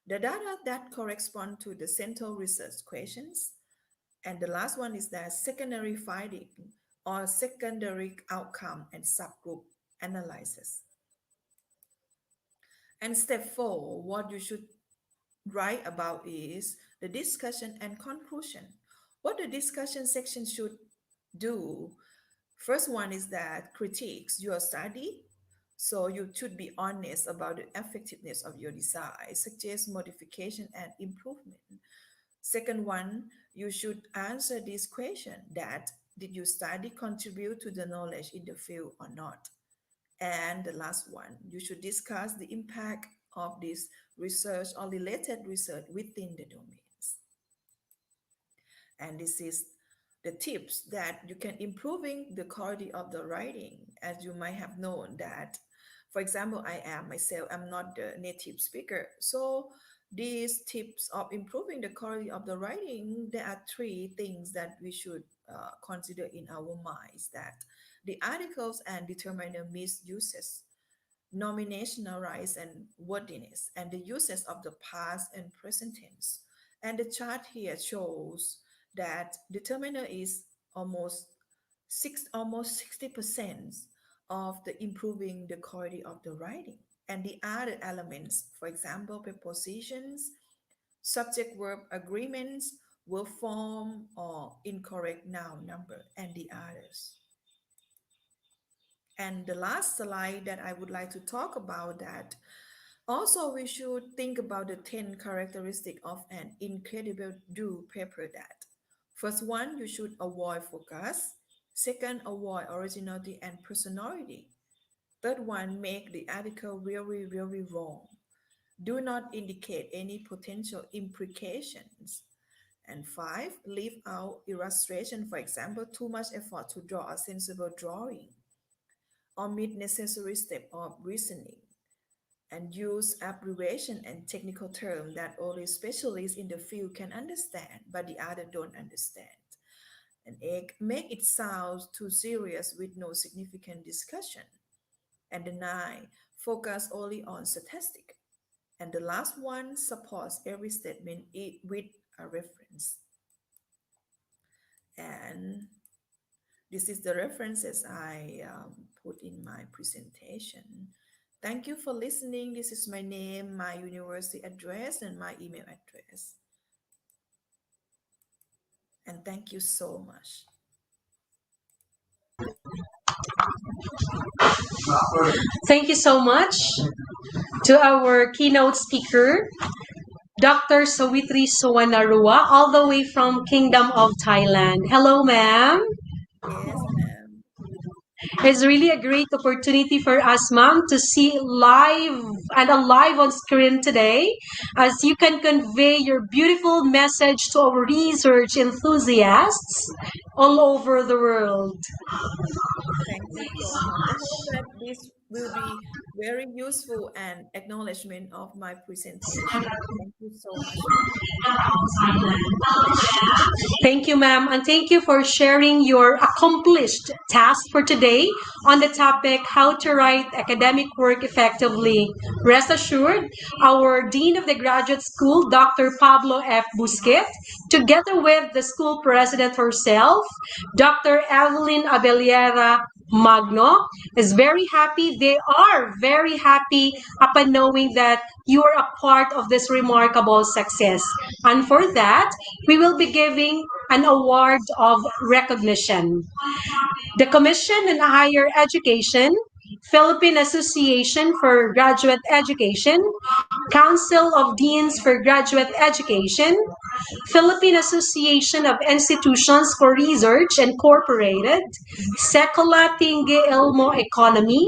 The data that correspond to the central research questions. And the last one is that secondary finding or secondary outcome and subgroup analysis. And step 4, what you should write about is the discussion and conclusion. What the discussion section should do, first one is that critiques your study. So you should be honest about the effectiveness of your design, suggest modification and improvement. Second one, you should answer this question that did your study contribute to the knowledge in the field or not? And the last one, you should discuss the impact of this research or related research within the domains. And this is the tips that you can improving the quality of the writing. As you might have known that, for example, I'm not the native speaker. So these tips of improving the quality of the writing, there are 3 things that we should consider in our minds, that the articles and determiner misuses, nominational rights and wordiness, and the uses of the past and present tense. And the chart here shows that determiner is almost 60% of the improving the quality of the writing. And the other elements, for example, prepositions, subject verb agreements, verb form, or incorrect noun number, and the others. And the last slide that I would like to talk about that also we should think about the 10 characteristics of an incredible do paper. That first one, you should avoid focus. Second, avoid originality and personality. Third one, make the article really, really wrong. Do not indicate any potential implications. And 5, leave out illustration, for example, too much effort to draw a sensible drawing. Omit necessary step of reasoning. And use abbreviation and technical terms that only specialists in the field can understand, but the other don't understand. And 8, make it sound too serious with no significant discussion. And the 9, focus only on statistic. And the last one, supports every statement with a reference. And this is the references I put in my presentation. Thank you for listening. This is my name, my university address, and my email address. And thank you so much. Thank you so much to our keynote speaker, Dr. Sawitri Suwanarua, all the way from Kingdom of Thailand. Hello, ma'am. Yes, ma'am. It's really a great opportunity for us, ma'am, to see live and alive on screen today as you can convey your beautiful message to our research enthusiasts all over the world. Thank you so much. I hope that this will be very useful and acknowledgement of my presentation. Thank you so much. Thank you, ma'am, and thank you for sharing your accomplished task for today on the topic how to write academic work effectively. Rest assured, our Dean of the Graduate School, Dr. Pablo F. Busquet, together with the school president herself, Dr. Evelyn Abellera Magno, is very happy. They are very happy upon knowing that you are a part of this remarkable success. And for that, we will be giving an award of recognition. The Commission on Higher Education, Philippine Association for Graduate Education, Council of Deans for Graduate Education, Philippine Association of Institutions for Research Incorporated, Sekolah Tinggi Ilmu Economy,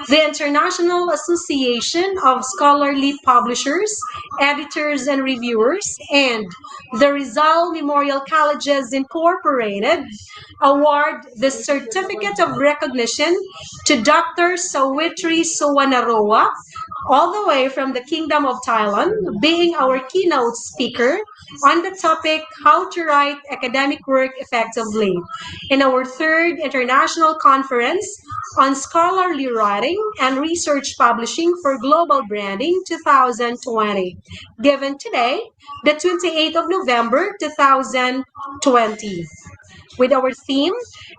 the International Association of Scholarly Publishers, Editors, and Reviewers, and the Rizal Memorial Colleges Incorporated award the Certificate of Recognition to Dr. Sawitri Sowanaroa, all the way from the Kingdom of Thailand, being our keynote speaker on the topic How to Write Academic Work Effectively in our third international conference on scholarly writing and research publishing for global branding 2020, given today, the 28th of November 2020, with our theme,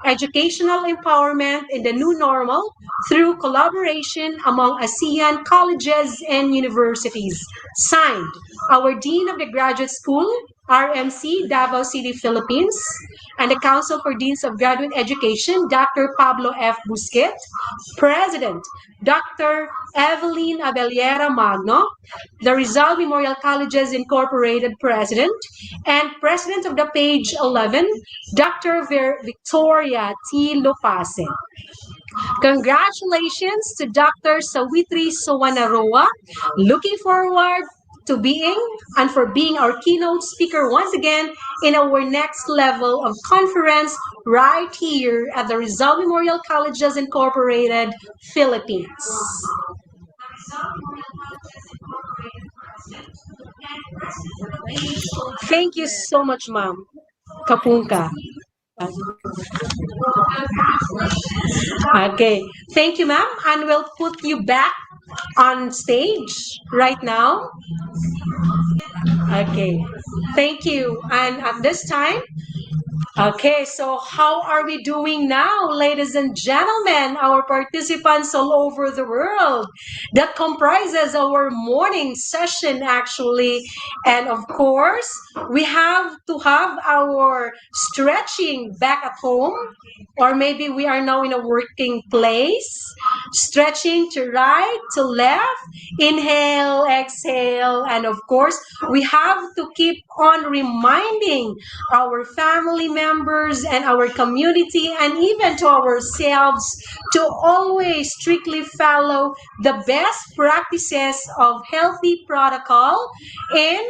Educational Empowerment in the New Normal through Collaboration among ASEAN Colleges and Universities. Signed, our Dean of the Graduate School, RMC, Davao City, Philippines, and the Council for Deans of Graduate Education, Dr. Pablo F. Busquet, President, Dr. Evelyn Abellera Magno, the Rizal Memorial Colleges Incorporated President, and President of the Page 11, Dr. Victoria T. Lopase. Congratulations to Dr. Sawitri Sowanaroa. Looking forward to being and for being our keynote speaker once again in our next level of conference right here at the Rizal Memorial Colleges Incorporated, Philippines. Thank you so much, Ma'am. Kapunka. Okay, thank you, ma'am, and we'll put you back on stage right now. Okay, thank you. And at this time, okay, so how are we doing now, ladies and gentlemen, our participants all over the world? That comprises our morning session, actually. And of course, we have to have our stretching back at home, or maybe we are now in a working place. Stretching to right, to left, inhale, exhale, and of course, we have to keep on reminding our family members and our community and even to ourselves to always strictly follow the best practices of healthy protocol in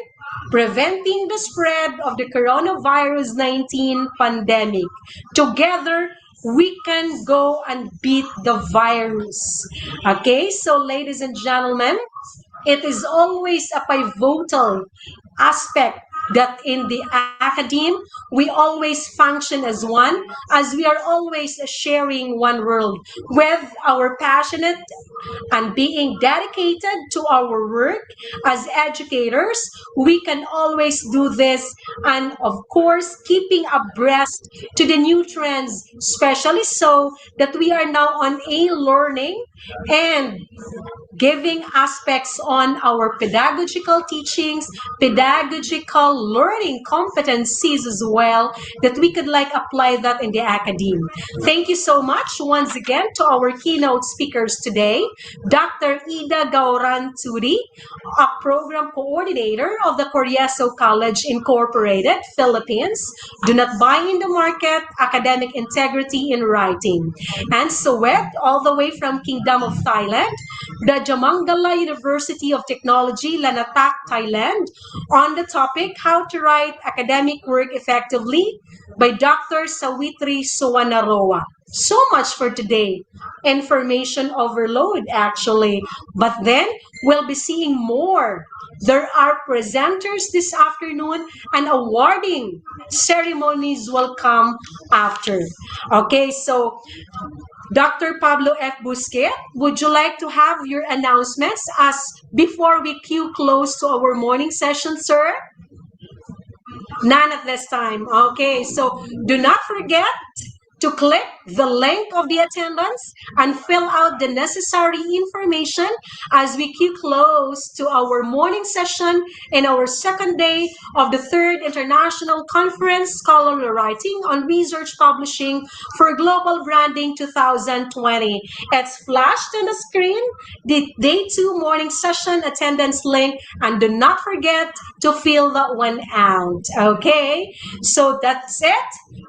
preventing the spread of the coronavirus 19 pandemic. Together, we can go and beat the virus. Okay, so ladies and gentlemen, it is always a pivotal aspect that in the academe, we always function as one, as we are always sharing one world with our passionate and being dedicated to our work as educators. We can always do this, and of course, keeping abreast to the new trends, especially so that we are now on a learning and giving aspects on our pedagogical teachings, pedagogical learning competencies as well, that we could like apply that in the academe. Thank you so much once again to our keynote speakers today, Dr. Ida Gauran Turi, a program coordinator of the Corieso College Incorporated, Philippines. Do not buy in the market, academic integrity in writing. And Soet, all the way from Kingdom of Thailand, the Jamangala University of Technology, Lanatak, Thailand, on the topic How to Write Academic Work Effectively by Dr. Sawitri Sowanaroa. So much for today. Information overload, actually. But then we'll be seeing more. There are presenters this afternoon and awarding ceremonies will come after. Okay, so Dr. Pablo F. Busquet, would you like to have your announcements as before we cue close to our morning session, sir? None at this time. Okay, so do not forget to click the link of the attendance and fill out the necessary information as we keep close to our morning session in our second day of the third International Conference Scholarly Writing on Research Publishing for Global Branding 2020. It's flashed on the screen, the day 2 morning session attendance link, and do not forget to fill that one out. Okay, so that's it.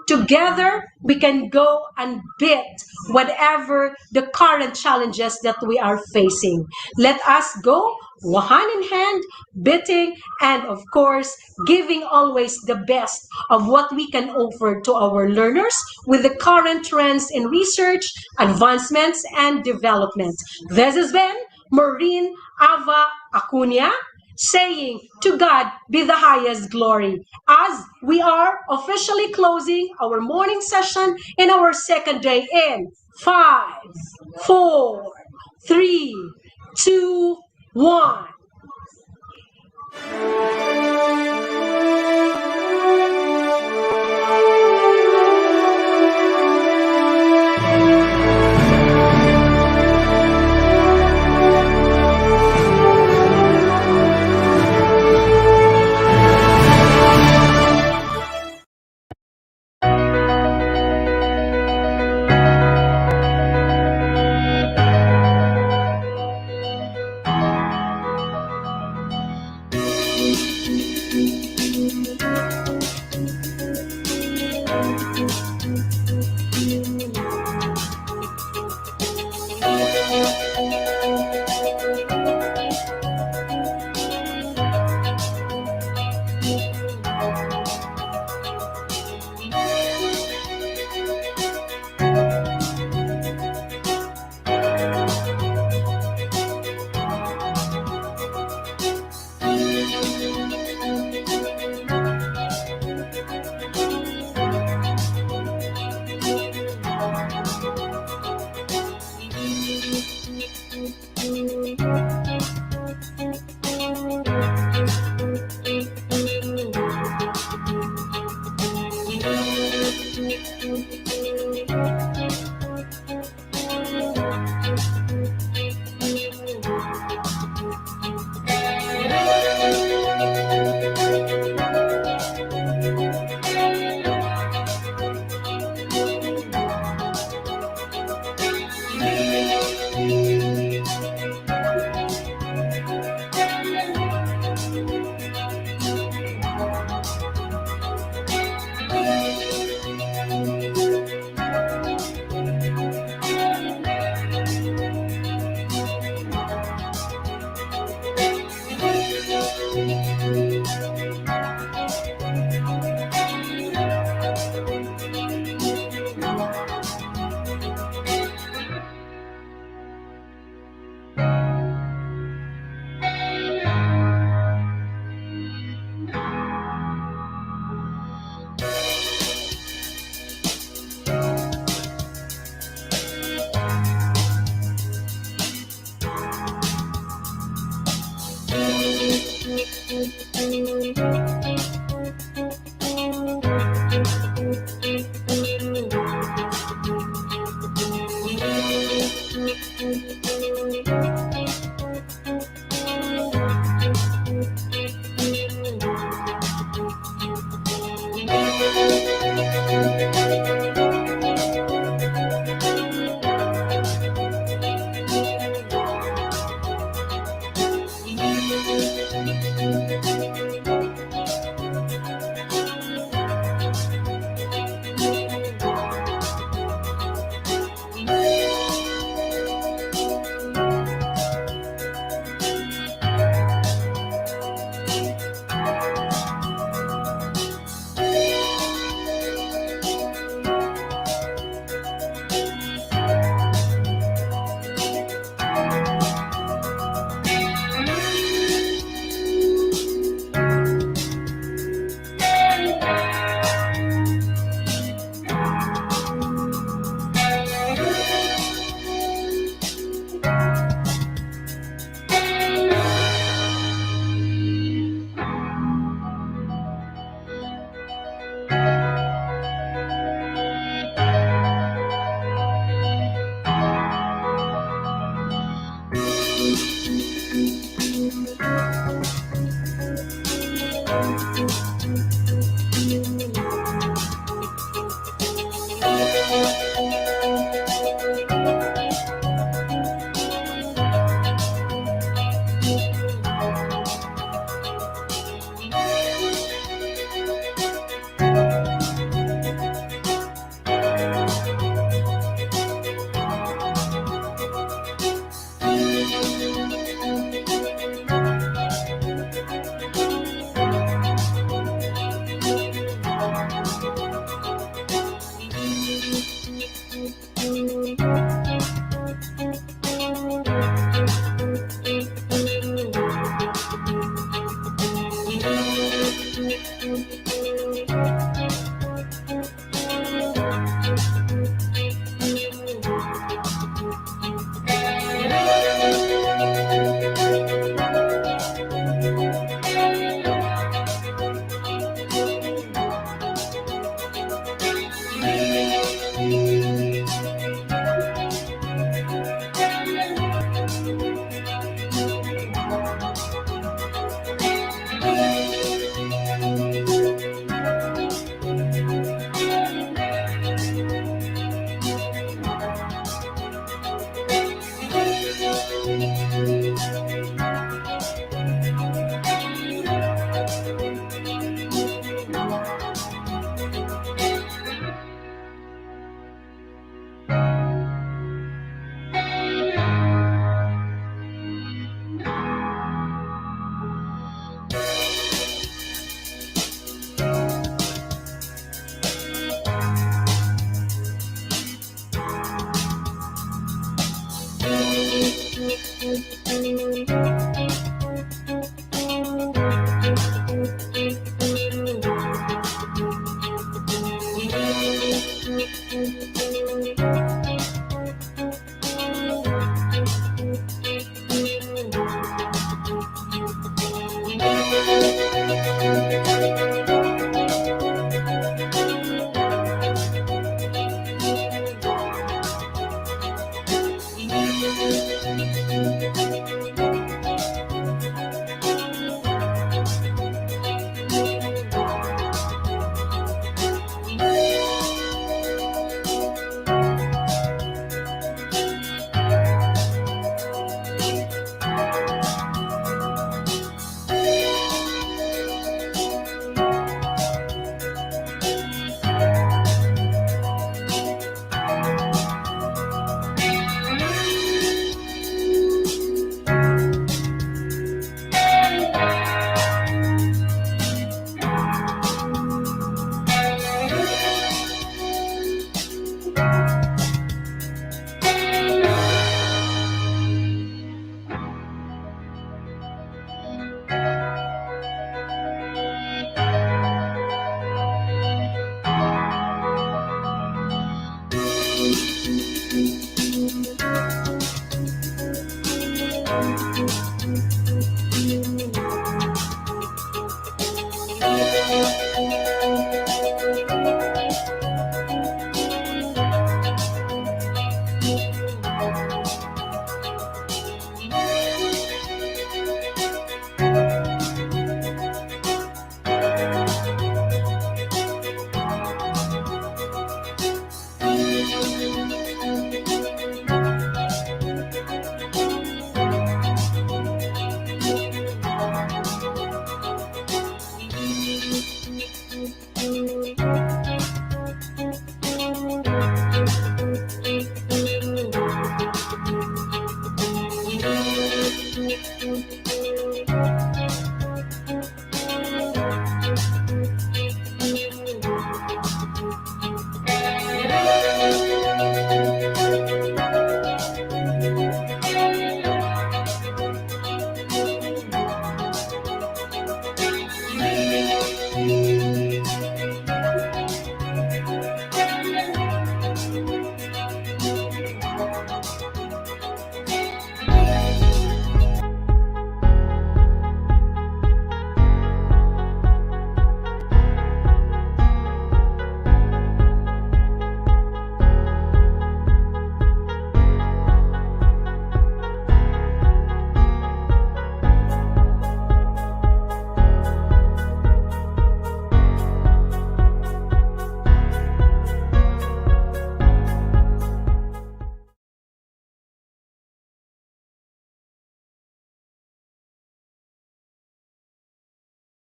Together, we can can go and beat whatever the current challenges that we are facing. Let us go hand in hand, beating, and of course, giving always the best of what we can offer to our learners with the current trends in research, advancements, and development. This has been Maureen Ava Acuna saying, to God be the highest glory, as we are officially closing our morning session in our second day in 5, 4, 3, 2, 1.